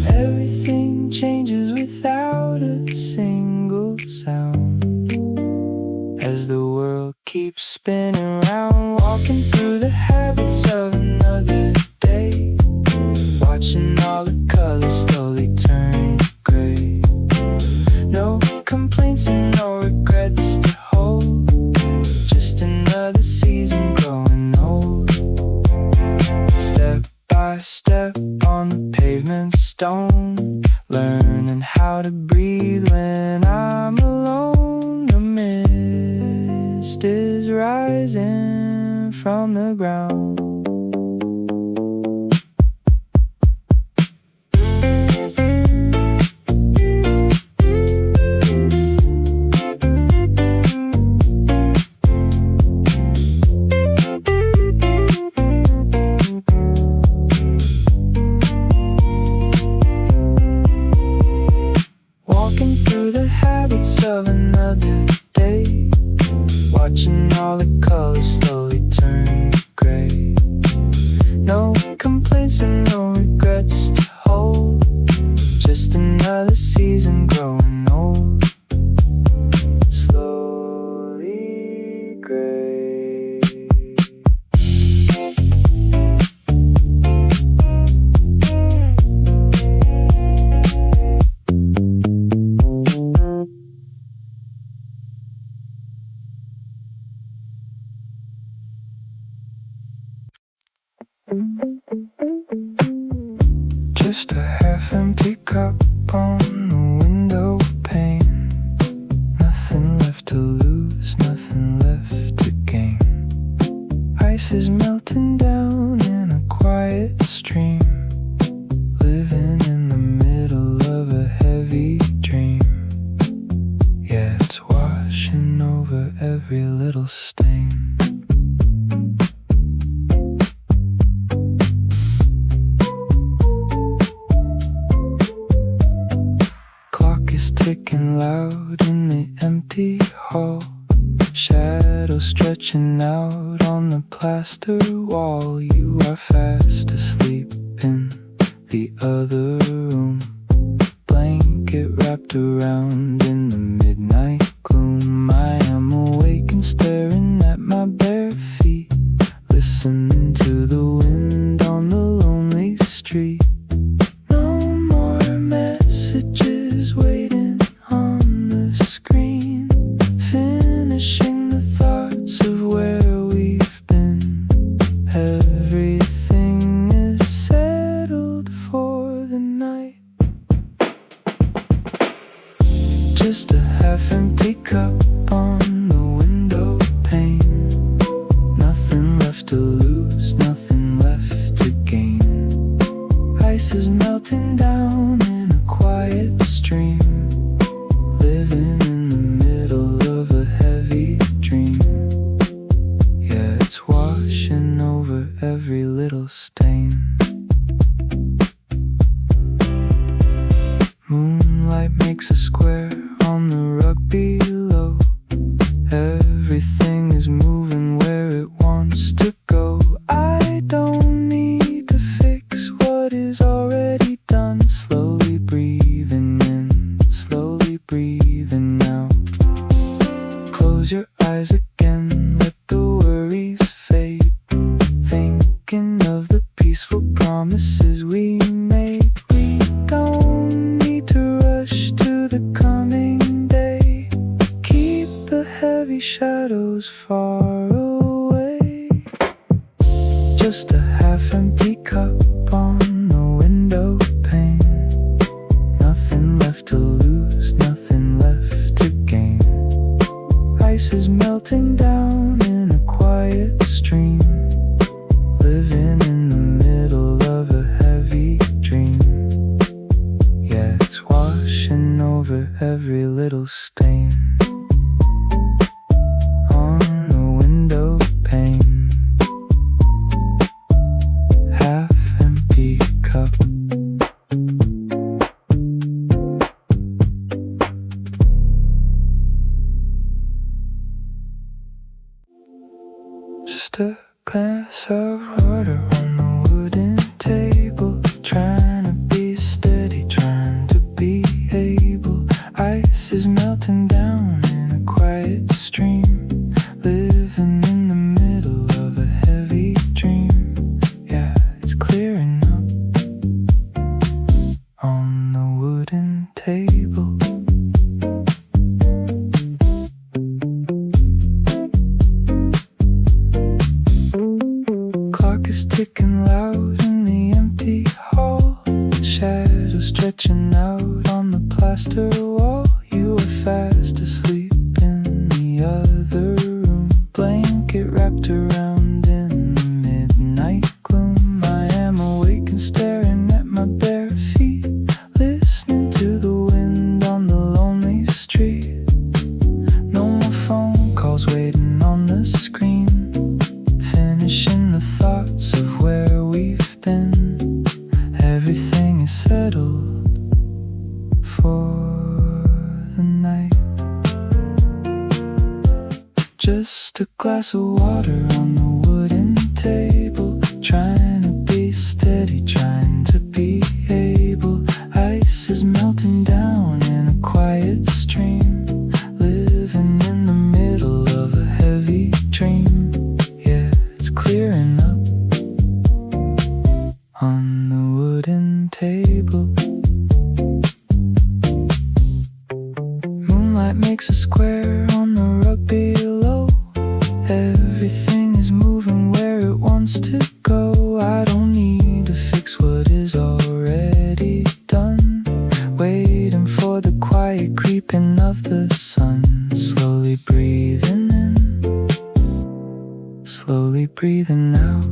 Everything changes without a single sound, as the world keeps spinning round. Walking through the habits of another day, watching all the colors slowly turn to gray. No complaints and no regrets to hold, just another season growing old. Step by step on the pavement stone, learning how to breathe when I'm alone. The mist is rising from the ground. Walking through the habits of another day, watching all the colors slowly turn to gray. No complaints and no regrets to hold, just another season growing old. Slowly gray. Just a half-empty cup on the window pane. Nothing left to lose, nothing left to gain. Ice is melting down in a quiet stream, living in the middle of a heavy dream. Yeah, it's washing over every little stain. Ticking loud in the empty hall, shadows stretching out on the plaster wall. You are fast asleep in the other room, blanket wrapped around in the midnight gloom. I am awake and staring at my bare feet, listening to the wind on the lonely street. No more messages waiting on the screen, finishing the thoughts of where we've been. Everything is settled for the night. Just a half-empty cup on the window pane. Nothing left to lose, nothing left to gain. Ice is melting down in a quiet stream, living in the middle of a heavy dream. Yeah, it's washing over every little stain. Moonlight makes a square on the rug below. Everything is moving where it wants to go. I don't need to fix what is already done. Slowly breathing in, slowly breathing out. Close your eyes again, let the worries fade, thinking of the peaceful promises we made. We don't need to rush to the coming day, keep the heavy shadows far away. Just a half-empty cup on the window pane. Nothing left to lose, nothing left to gain. Ice is melting down in a quiet stream, living in the middle of a heavy dream. little stain on the window pane. Half empty cup. Just a glass of water on the wooden table, trying to be steady, trying to be able. Ice is melting down in a quiet stream, living in the middle of a heavy dream. Yeah, it's clearing up on the wooden table. Clock is ticking loud in the empty hall, shadows stretching out on the plaster wall. You were fast asleep in the other room, blanket wrapped around in the midnight gloom. I am awake and staring at my bare feet, listening to the wind on the lonely street. No more phone calls waiting on the screen, finishing the thoughts of where we've been. Everything is settled for the night. Just a glass of water on the wooden table, trying to be steady, trying to be able. Ice is melting down in a quiet stream, living in the middle of a heavy dream. Yeah, it's clearing up on the wooden table. Moonlight makes a square on the rug below. Everything is moving where it wants to go. I don't need to fix what is already done, waiting for the quiet creeping of the sun. Slowly breathing in, slowly breathing out.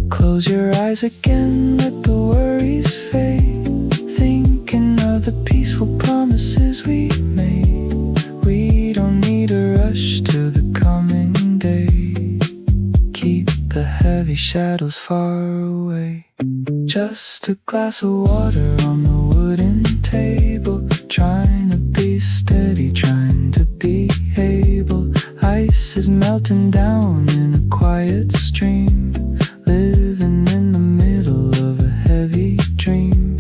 Close your eyes again, let the worries fade, thinking of the peaceful promises we made. We don't need to rush to the coming day, keep the heavy shadows far away. Just a glass of water on the wooden table, trying to be steady, trying to be able. Ice is melting down in a quiet stream, living in the middle of a heavy dream.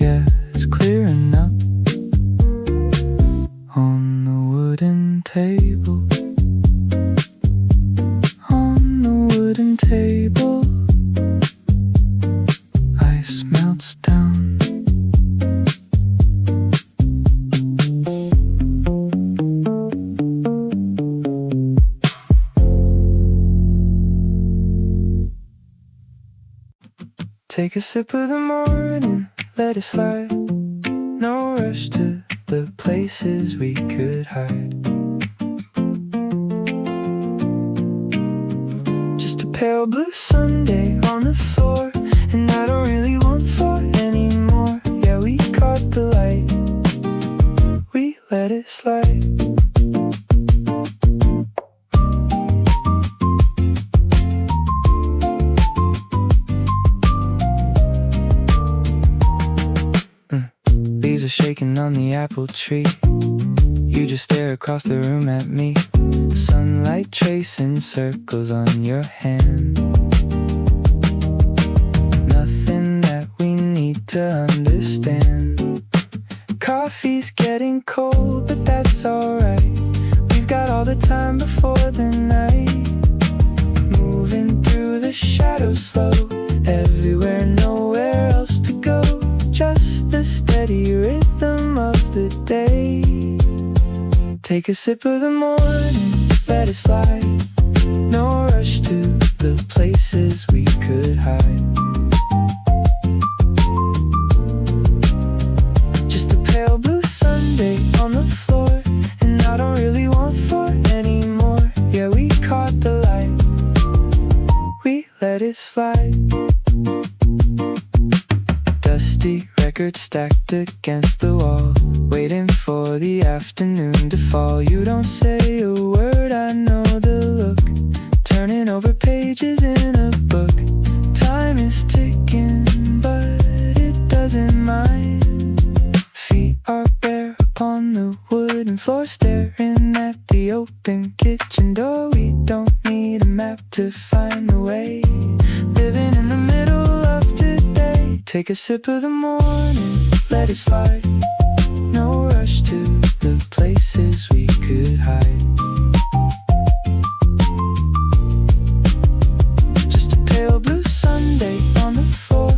Yeah, it's clearing up on the wooden table. On the wooden table, ice melts down. Take a sip of the morning, let it slide. No rush to the places we could hide. Just a pale blue Sunday on the floor, and I don't really want for anymore. Yeah, we caught the light, we let it slide. Leaves are shaking on the apple tree. You just stare across the room at me, sunlight tracing circles on your hand. Nothing that we need to understand. Coffee's getting cold, but that's alright. We've got all the time before the night. Moving through the shadows slow, everywhere, nowhere else to go. Just the steady rhythm of the day. Take a sip of the morning, let it slide. No rush to the places we could hide. Just a pale blue Sunday on the floor, and I don't really want for anymore. Yeah, we caught the light, we let it slide. Dusty records stacked against the wall, waiting for the afternoon to fall. You don't say a word, I know the look, turning over pages in a book. Time is ticking, but it doesn't mind. Feet are bare upon the wooden floor, staring at the open kitchen door. We don't need a map to find the way, living in the middle of today. Take a sip of the morning, let it slide. No rush to the places we could hide. Just a pale blue Sunday on the floor,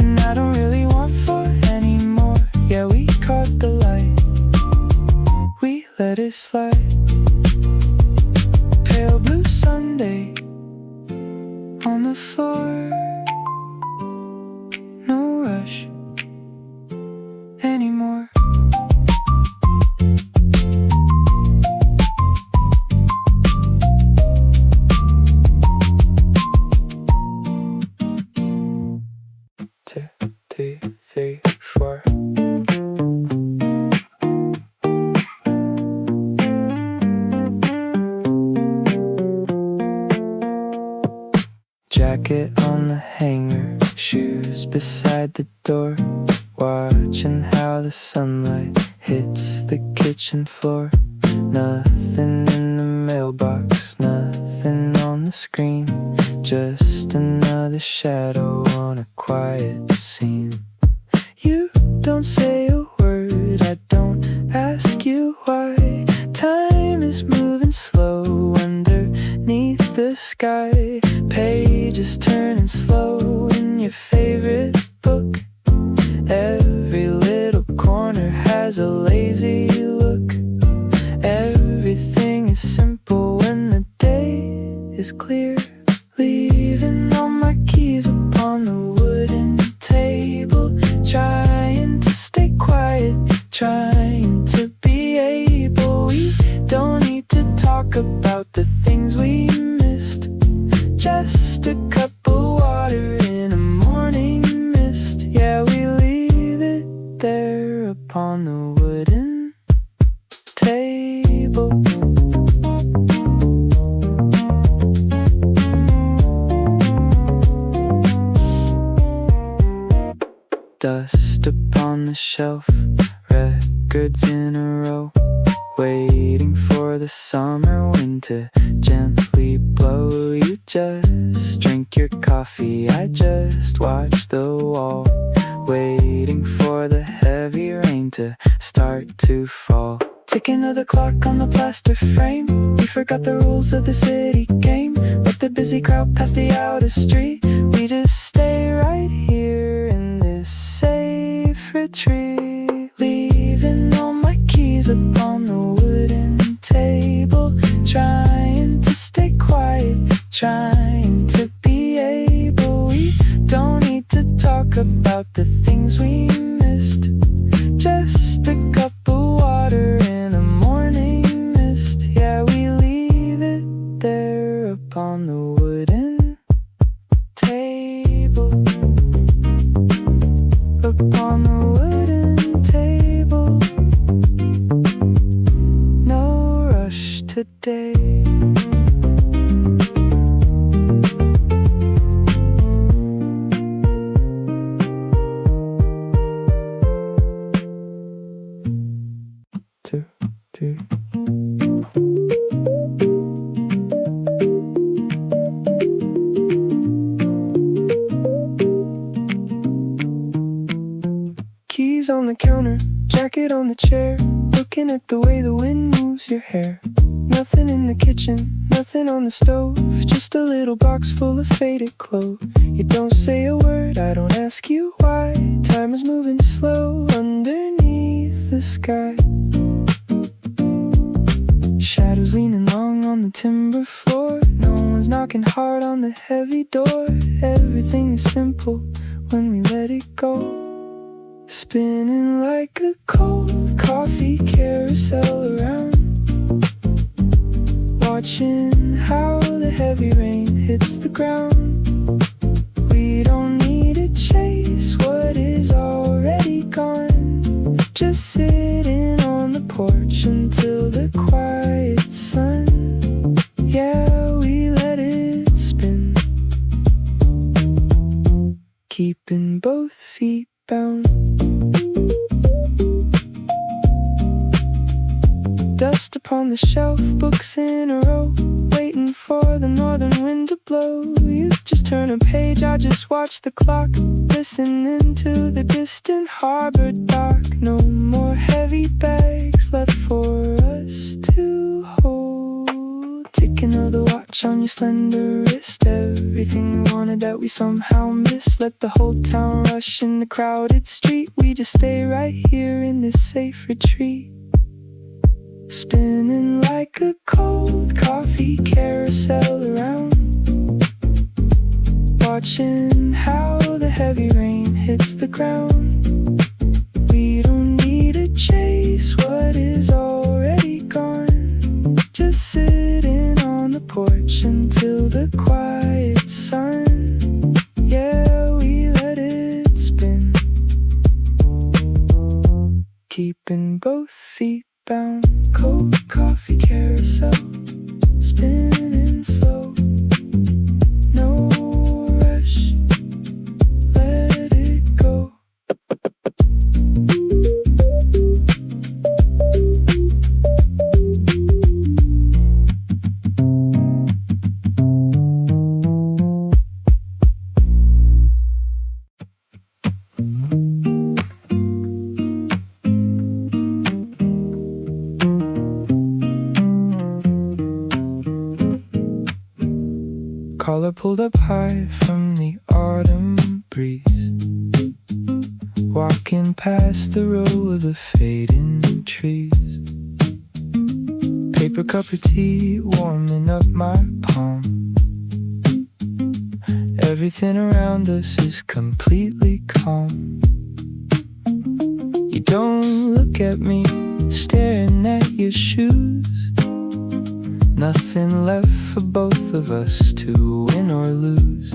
and I don't really want for anymore. Yeah, we caught the light, we let it slide. Pale blue Sunday on the floor. No rush anymore. Two, three, four. Jacket on the hanger, shoes beside the door, watching how the sunlight hits the kitchen floor. Nothing in the mailbox, nothing on the screen, just another shadow on a quiet scene. You don't say a word, I don't ask you why. Time is moving slow underneath the sky. Pages turning slow in your favorite book. Every little corner has a lazy look. Everything is simple when the day is clear. Leaving all my keys upon the wooden table, trying to stay quiet, trying to be able. We don't need to talk about the things we missed, just a cup of water in a morning mist. Yeah, we leave it there upon the wooden table. Dust upon the shelf, records in a row, waiting for the summer wind to gently blow. You just drink your coffee, I just watch the wall, waiting for the heavy rain to start to fall. Ticking of the clock on the plaster frame, we forgot the rules of the city game. Let the busy crowd pass the outer street, we just stay right here in this safe retreat. Leaving all my keys upon the wooden table, trying to stay quiet, trying to be able. We don't need to talk about the things we missed, just a cup of water in a morning mist. Yeah, we leave it there upon the wooden table, upon the wooden table. No rush today. Two. Keys on the counter, jacket on the chair, looking at the way the wind moves your hair. Nothing in the kitchen, nothing on the stove, just a little box full of faded clothes. You don't say a word, I don't ask you why. Time is moving slow underneath the sky. Shadows leaning long on the timber floor, no one's knocking hard on the heavy door. Everything is simple when we let it go, spinning like a cold coffee carousel around, watching how the heavy rain hits the ground. We don't need to chase what is already gone. the quiet sun. Yeah, we let it spin, keeping both feet bound. Dust upon the shelf, books in a row, waiting for the northern wind to blow. You just turn a page, I just watch the clock, listening to the distant harbor dock. No more heavy bags left for us to hold. Ticking of the watch on your slender wrist, everything we wanted that we somehow missed. Let the whole town rush in the crowded street, we just stay right here in this safe retreat. Spinning like a cold coffee carousel around, watching how the heavy rain hits the ground. We don't need to chase what is already gone, just sitting on the porch until the quiet sun. Yeah, we let it spin, keeping both feet bound. Cold coffee carousel, spinning slow. No rush, let it go. Collar pulled up high from the autumn breeze, walking past the row of the fading trees. Paper cup of tea warming up my palm. Everything around us is completely calm. You don't look at me, staring at your shoes. Nothing left for both of us to win or lose.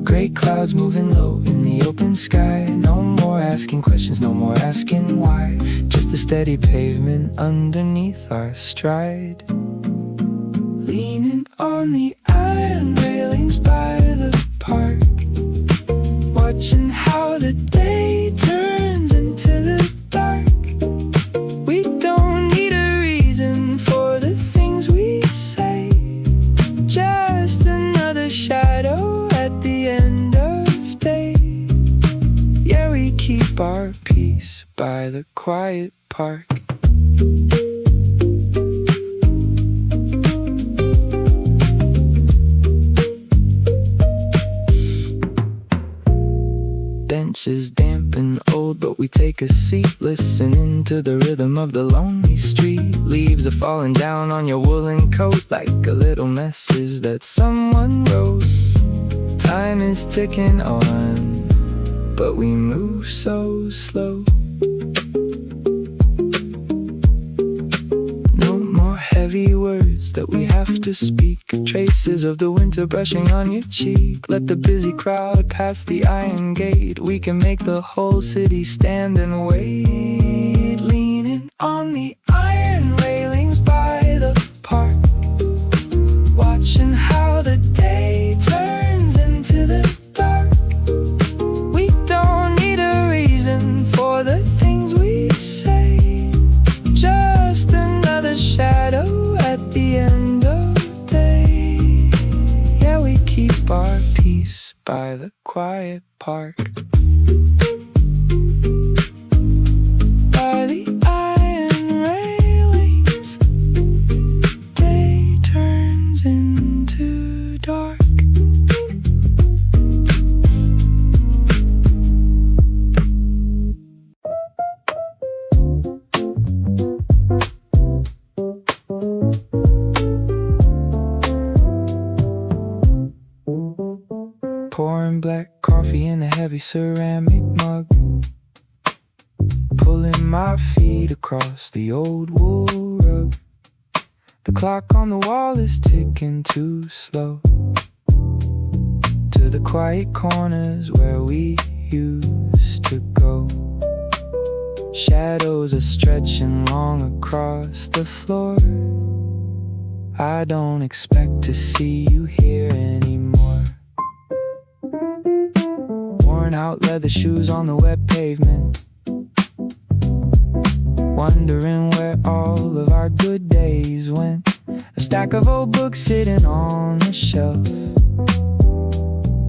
Gray clouds moving low in the open sky. No more asking questions, no more asking why. Just the steady pavement underneath our stride. Leaning on the iron railings by the park, watching how the day turns into the dark. We don't need a reason for the things we say, just another shadow at the end of day. Yeah, we keep our peace by the quiet park. Bench is damp and old, but we take a seat, listening to the rhythm of the lonely street. Leaves are falling down on your woolen coat like a little message that someone wrote. Time is ticking on, but we move so slow. No more heavy words that we have to speak. Traces of the winter brushing on your cheek. Let the busy crowd pass the iron gate. We can make the whole city stand and wait. Leaning on the iron railings by the park, watching how the day turns into the dark. We don't need a reason for the things we say, just another shadow at the end of the day. Yeah, we keep our peace by the quiet park. By the iron railings, day turns into dark. Pouring black coffee in a heavy ceramic mug, pulling my feet across the old wool rug. The clock on the wall is ticking too slow, to the quiet corners where we used to go. Shadows are stretching long across the floor. I don't expect to see you here anymore. Worn out leather shoes on the wet pavement, wondering where all of our good days went. A stack of old books sitting on the shelf.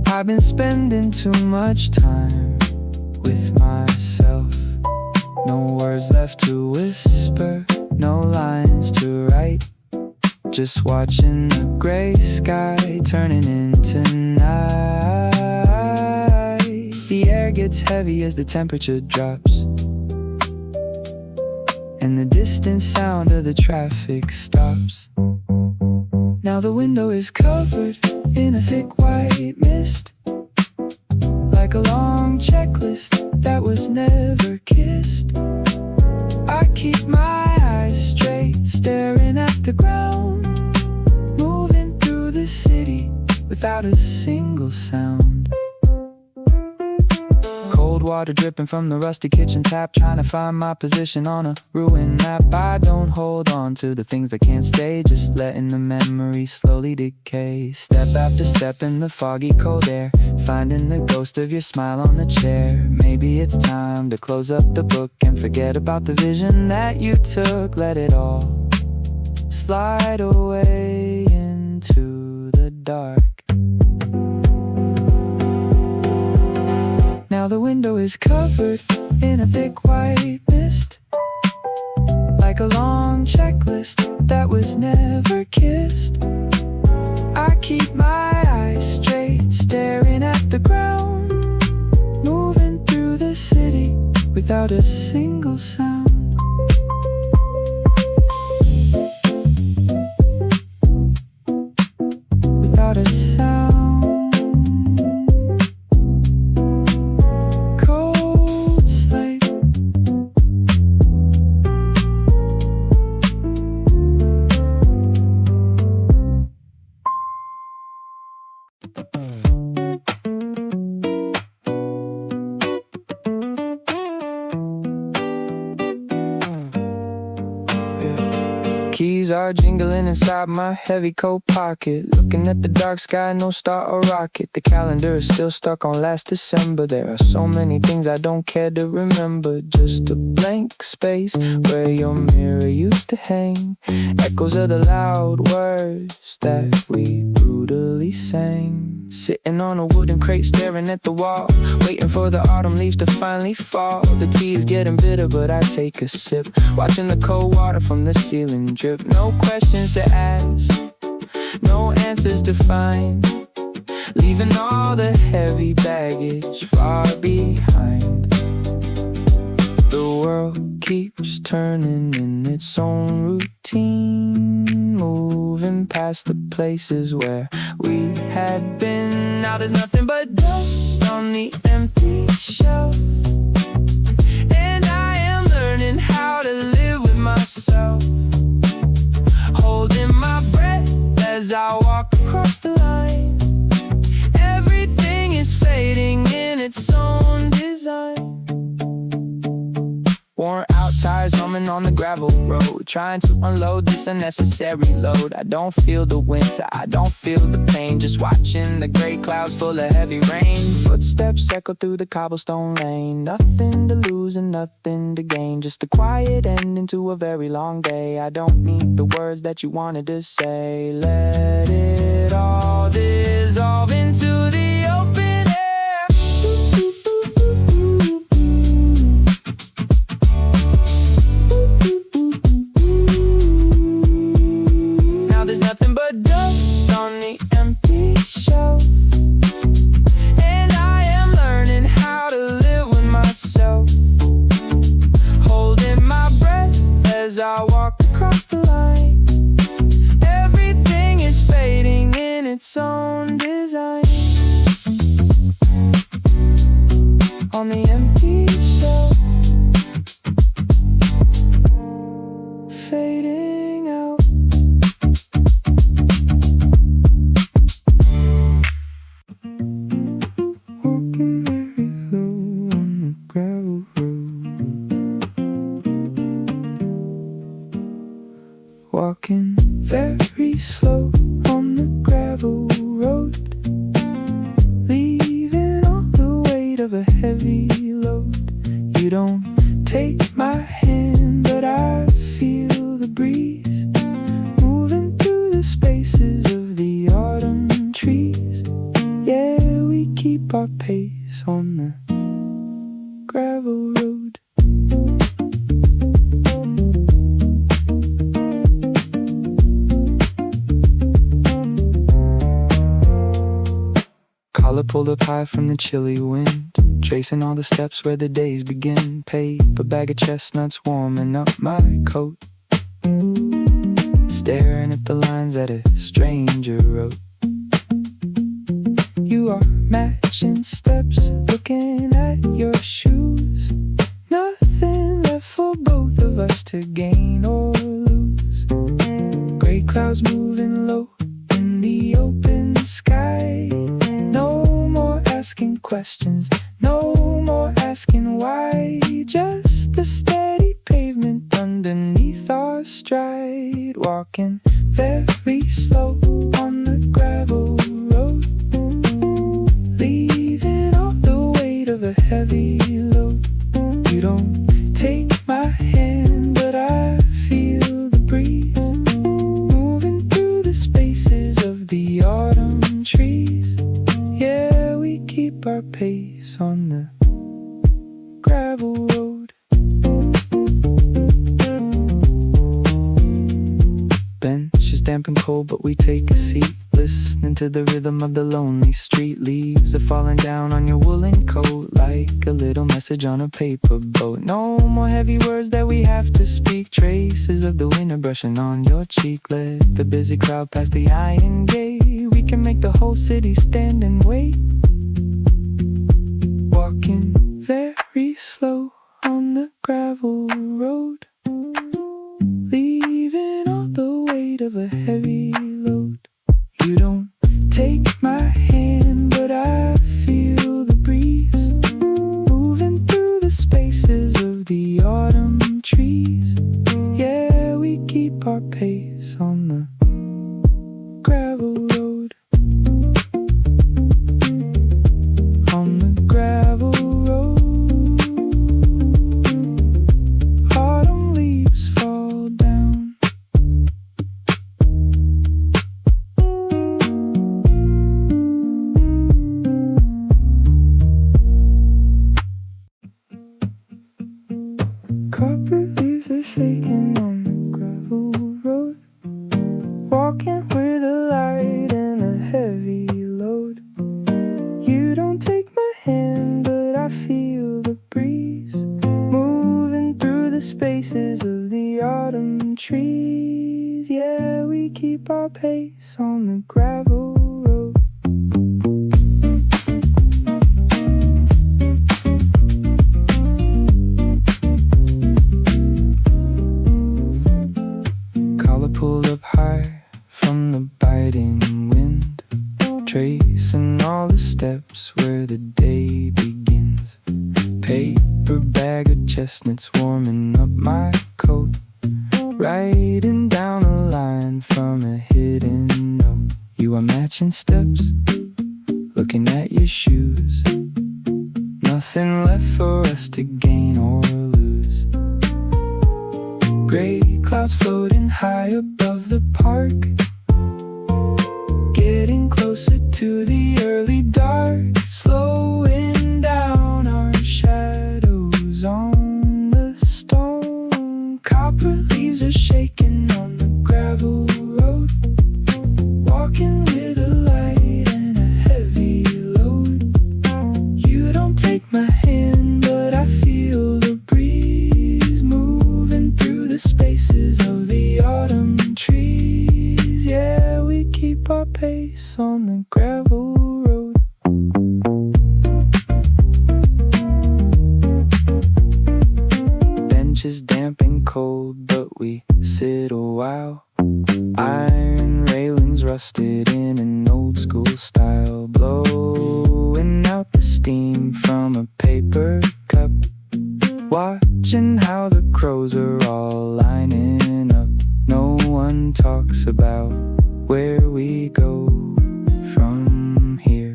I've been spending too much time with myself. No words left to whisper, no lines to write. Just watching the gray sky turning into night. The air gets heavy as the temperature drops, and the distant sound of the traffic stops. Now the window is covered in a thick white mist, like a long checklist that was never kissed. I keep my eyes straight, staring at the ground, moving through the city without a single sound. Cold water dripping from the rusty kitchen tap, trying to find my position on a ruined map. I don't hold on to the things that can't stay, just letting the memories slowly decay. Step after step in the foggy cold air, finding the ghost of your smile on the chair. Maybe it's time to close up the book and forget about the vision that you took. Let it all slide away into the dark. Now the window is covered in a thick white mist, like a long checklist that was never kissed. I keep my eyes straight, staring at the ground, moving through the city without a single sound. Without a sound. Keys are jingling inside my heavy coat pocket. Looking at the dark sky, no star or rocket. The calendar is still stuck on last December. There are so many things I don't care to remember. Just a blank space where your mirror used to hang. Echoes of the loud words that we brutally sang. Sitting on a wooden crate, staring at the wall, waiting for the autumn leaves to finally fall. The tea is getting bitter, but I take a sip, watching the cold water from the ceiling drip. No questions to ask, no answers to find, leaving all the heavy baggage far behind. The world keeps turning in its own routine, moving past the places where we had been. Now there's nothing but dust on the empty shelf, and I am learning how to live with myself, holding my breath as I walk across the line. Everything is fading in its own design. Worn out tires humming on the gravel road, trying to unload this unnecessary load. I don't feel the winter, I don't feel the pain, just watching the gray clouds full of heavy rain. Footsteps echo through the cobblestone lane. Nothing to lose and nothing to gain, just a quiet ending to a very long day. I don't need the words that you wanted to say. Let it all dissolve into the open air. Now there's nothing but dust on the empty shelf, and I am learning how to live with myself, holding my breath as I walk across the line. Everything is fading in its own design. Walking very slow on the gravel road, leaving all the weight of a heavy load. You don't take my hand, but I feel the breeze moving through the spaces of the autumn trees. Yeah, we keep our pace on the gravel road. Collar pulled up high from the chilly wind, tracing all the steps where the days begin. Paper bag of chestnuts warming up my coat, staring at the lines that a stranger wrote. You are matching steps, looking at your shoes. Nothing left for both of us to gain or lose. Gray clouds moving low in the open sky. No more asking questions, no more asking why. Just the steady pavement underneath our stride. Walking very slow on the gravel road, leaving all the weight of a heavy load. You don't take my hand, but I feel the breeze moving through the spaces of the autumn trees. Yeah, we keep our pace on the gravel road. Bench is damp and cold, but we take a seat, listening to the rhythm of the lonely street. Leaves are falling down on your woolen coat like a little message on a paper boat. No more heavy words that we have to speak, traces of the winter brushing on your cheek. Let the busy crowd pass the iron gate. We can make the whole city stand and wait. Walking very slow on the gravel road, leaving all the weight of a heavy load. You don't take my hand, but I feel the breeze moving through the spaces of the autumn trees. Yeah, we keep our pace on the gravel road. On the gravel road, autumn leaves fall down. Copper leaves are shaking on the gravel road, walking with a light and a heavy load. You don't take my hand, but I feel the breeze moving through the spaces of the autumn trees. Yeah, we keep our pace on the gravel road. Collar pulled up high from the biting wind, tracing all the steps where the day begins. Paper bag of chestnuts warming up my coat, writing down a line from a hidden note. You are matching steps, looking at your shoes. Nothing left for us to gain or lose. Gray clouds floating high above the park, getting closer to the early dark, slowing down our shadows on the stone. Copper leaves are shaking on the gravel road, walking with a light and a heavy load. You don't take my hand, but I feel the breeze moving through the spaces of the autumn trees. Yeah, we keep our pace on the gravel road. Bench is damp and cold, but we sit a while. Iron railings rusted in an old school style, blowing out the steam from a paper cup. Watching how the crows are all lining up. No one and talks about where we go from here.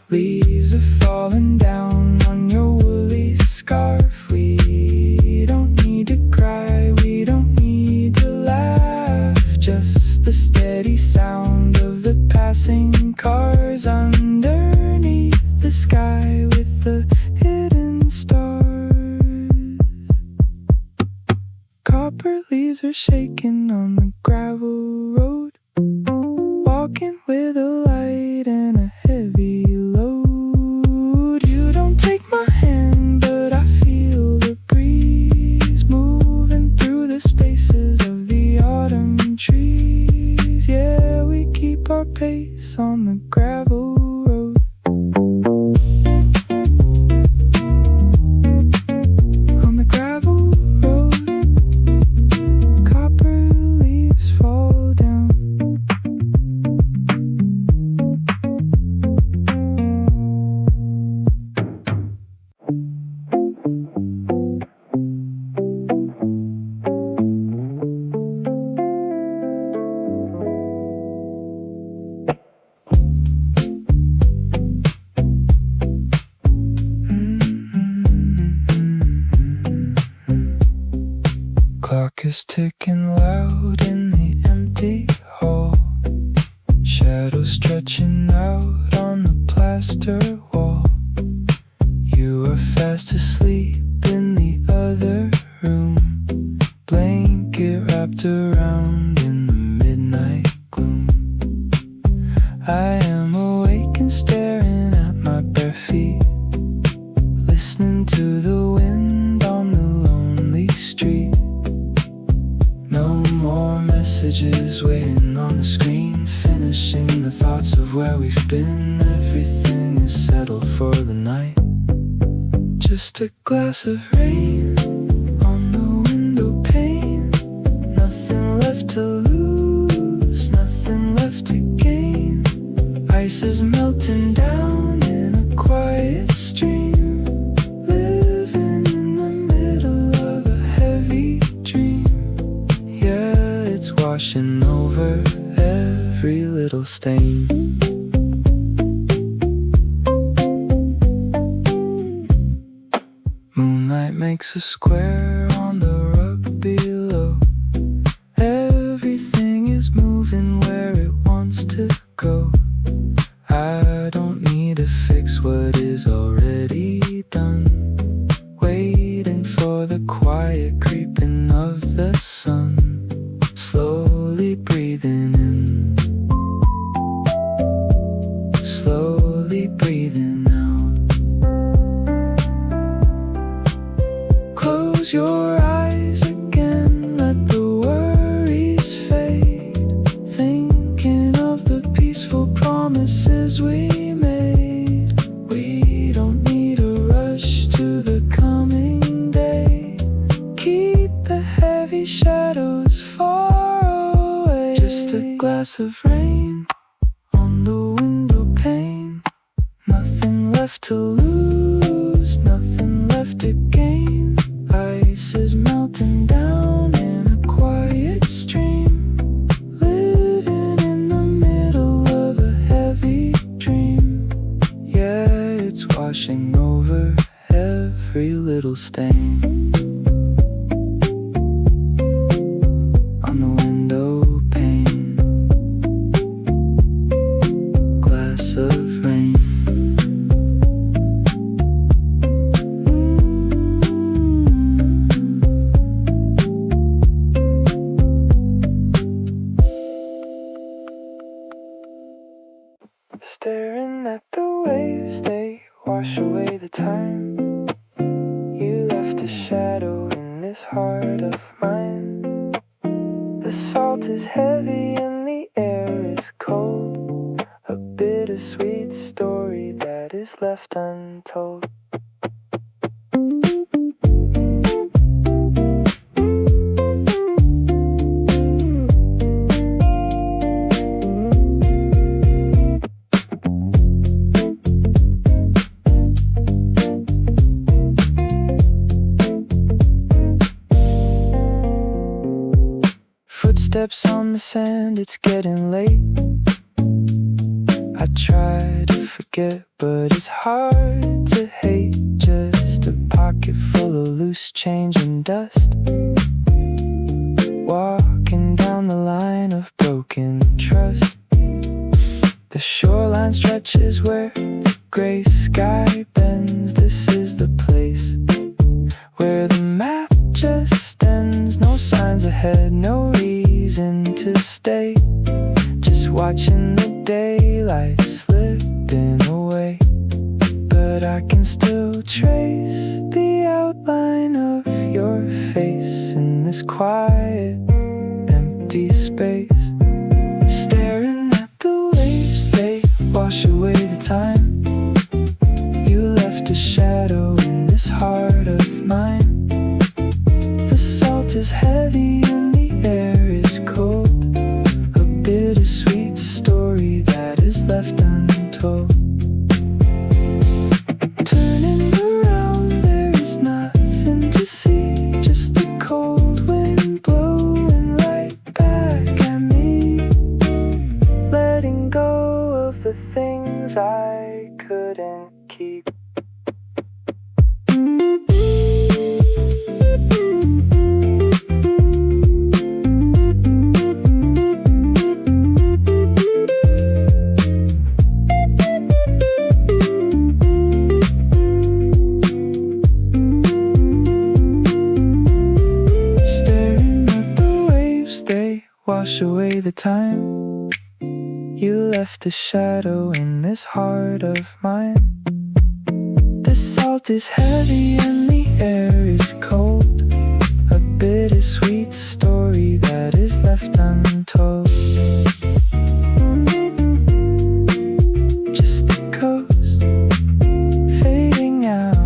Leaves are falling down on your woolly scarf. We don't need to cry, we don't need to laugh. Just the steady sound of the passing cars underneath the sky with the hidden stars. Copper leaves are shaking on the gravel road, walking with a light and a heavy load. You don't take my hand, but I feel the breeze moving through the spaces of the autumn trees. Yeah, we keep our pace on the gravel road. On the gravel road, copper leaves fall down. Clock is ticking loud in the empty hall. Shadows stretching out on the plaster wall. You are fast asleep in the other room, blanket wrapped around in the midnight gloom. I am awake and staring at my bare feet, listening to the wind on the lonely street. No more messages waiting on the screen, finishing the thoughts of where we've been. Everything is settled for the night. Just a glass of rain on the window pane. Nothing left to lose, nothing left to gain. Ice is melting down in a quiet stream, living in the middle of a heavy dream. Yeah, it's washing over every little stain. Moonlight makes a square on the rug below. Everything is moving where it wants to go. I don't need to fix what is already done, waiting for the quiet creeping of the sun. Slowly breathing in, slowly breathing out. Close your eyes again, let the worries fade, thinking of the peaceful promises we made. We don't need a rush to the coming day. Keep the heavy shadows far away. Just a glass of rain on the window pane. Nothing left to lose, nothing left to gain. Ice is melting down in a quiet stream, living in the middle of a heavy dream. Yeah, it's washing over every little stain. On the window pane, glass of rain. Staring at the waves, they wash away the time. You left a shadow in this heart of mine. The salt is heavy and the air is cold, a bittersweet story that is left untold. Footsteps on the sand, it's getting late. I try to forget, but it's hard to hate. Just a pocket full of loose change and dust. Walking down the line of broken trust. The shoreline stretches where the gray sky bends. This is the place where the map just ends. No signs ahead, no reason to stay. Just watching the daylight slipping away. But I can still trace the outline of your face in this quiet, empty space. Staring at the waves, they wash away the time. You left a shadow in this heart of mine. The salt is heavy and the air is cold. A bittersweet story that is left untold. Turning around, there is nothing to see. Just the cold wind blowing right back at me. Letting go of the things I couldn't keep. Wash away the time. You left a shadow in this heart of mine. The salt is heavy and the air is cold. A bittersweet story that is left untold. Just the coast fading out.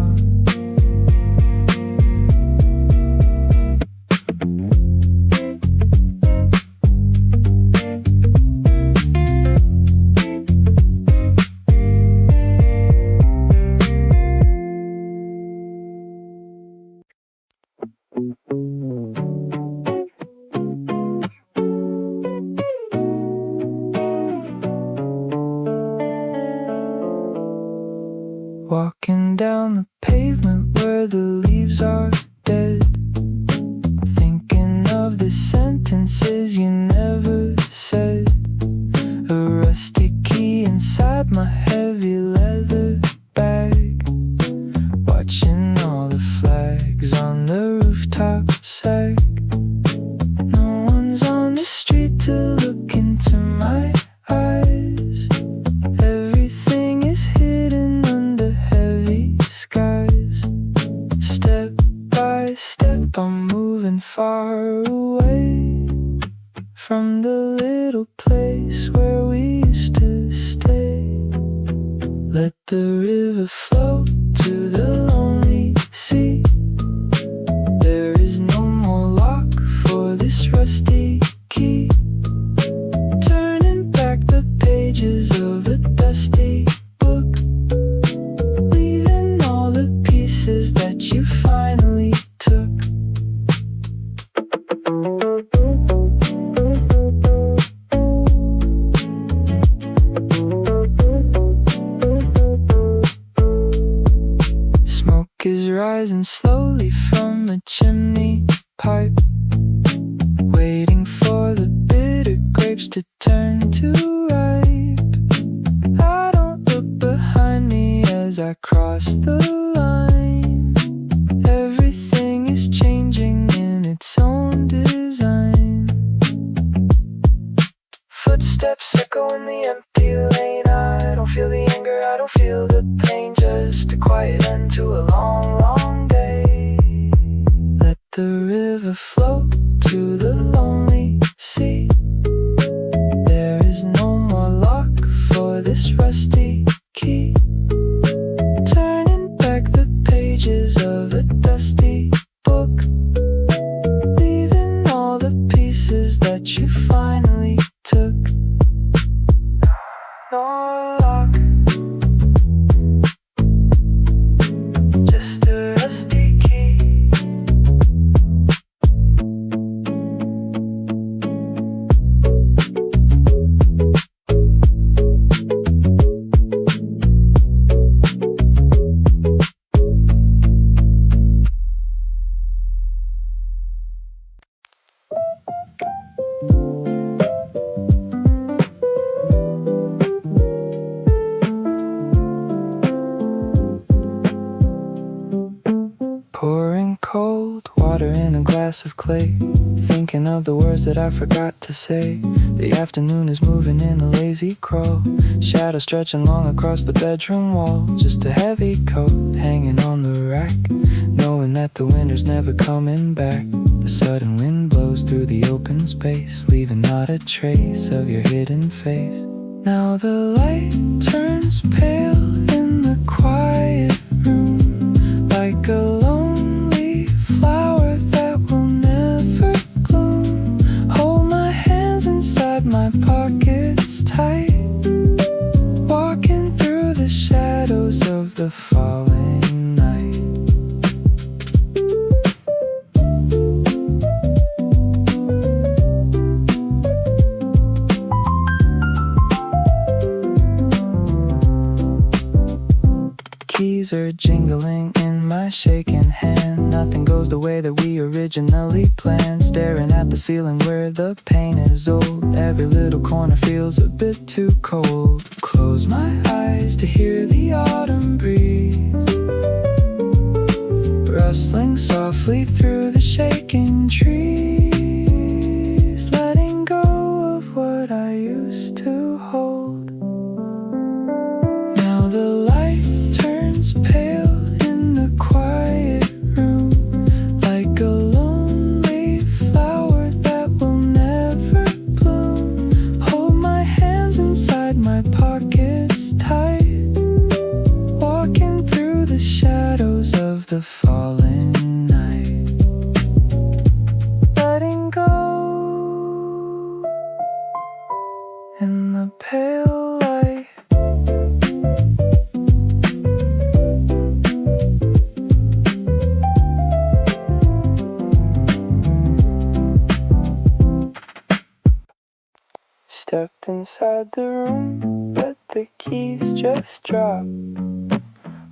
Walking down the pavement where the leaves are dead. Thinking of the sentences you never said. A rusty key inside my heavy leather bag. Watching all the flags on the rooftop sag. No one's on the street to look into my eyes. Everything is hidden under heavy skies. Step by step I'm moving far away from the little place where we used to stay. Let the river flow to the lonely sea. There is no more lock for this rusty key. Turning back the pages of a dusty book. Leaving all the pieces that you finally took. Smoke is rising slowly from a chimney pipe. Waiting for the bitter grapes to turn to ripe. I don't look behind me as I cross the line. Everything is changing in its own design. Footsteps echo in the empty lane. I don't feel the anger, I don't feel the pain. Just a quiet end to a long, long day. Let the river flow to the lonely sea. There is no more plate, thinking of the words that I forgot to say. The afternoon is moving in a lazy crawl, shadow stretching long across the bedroom wall. Just a heavy coat hanging on the rack, knowing that the winter's never coming back. The sudden wind blows through the open space, leaving not a trace of your hidden face. Now the light turns pale in the quiet room, like a lonely flower that will never bloom. Hold my hands inside my pockets tight, walking through the shadows of the falling night. Keys are jingling in my shaking hand. Nothing goes the way that we originally planned. Staring at the ceiling where the paint is old. Every little corner feels a bit too cold. Close my eyes to hear the autumn breeze rustling softly through the shaking trees, letting go of what I used to hold. Now the light turns pale in the quiet room, like a lonely flower that will never bloom. Hold my hands inside my pockets tight, walking through the shadows of the fallen night, letting go in the pale light. Step inside the room, let the keys just drop,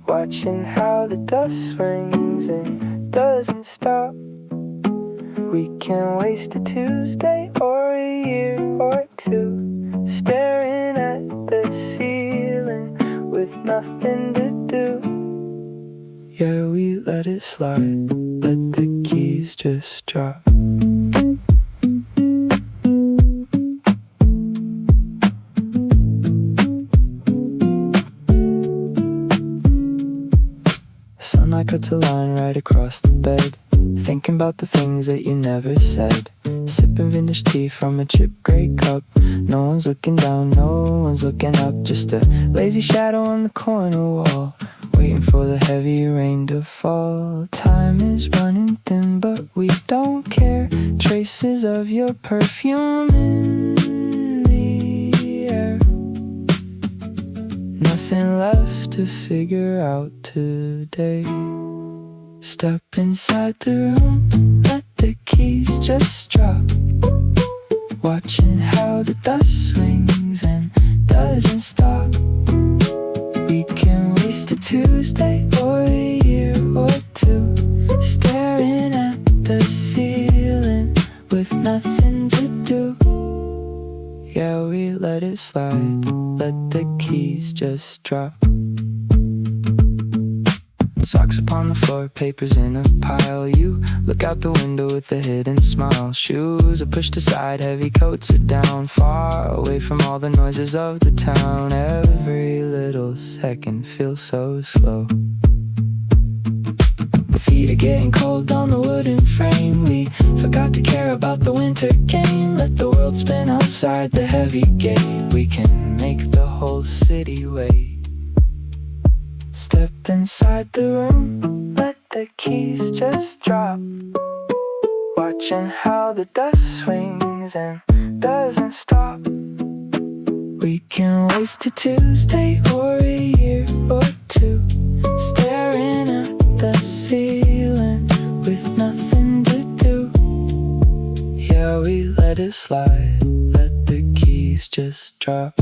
watching how the dust swings and doesn't stop. We can waste a Tuesday or a year or two, staring at the ceiling with nothing to do. Yeah, we let it slide, let the keys just drop. Sunlight cuts a line right across the bed, thinking about the things that you never said. Sipping vintage tea from a chipped gray cup. No one's looking down, no one's looking up. Just a lazy shadow on the corner wall, waiting for the heavy rain to fall. Time is running thin, but we don't care. Traces of your perfume in the air. Nothing left to figure out today. Step inside the room, let the keys just drop, watching how the dust swings and doesn't stop. We can waste a Tuesday or a year or two, staring at the ceiling with nothing to do. Yeah, we let it slide, let the keys just drop. Socks upon the floor, papers in a pile. You look out the window with a hidden smile. Shoes are pushed aside, heavy coats are down, far away from all the noises of the town. Every little second feels so slow. The feet are getting cold on the wooden frame. We forgot to care about the winter game. Let the world spin outside the heavy gate. We can make the whole city wait. Step inside the room, let the keys just drop, watching how the dust swings and doesn't stop. We can waste a Tuesday or a year or two, staring at the ceiling with nothing to do. Yeah, we let it slide, let the keys just drop.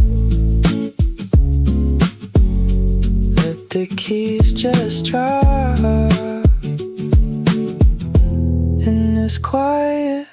Let the keys just drop in this quiet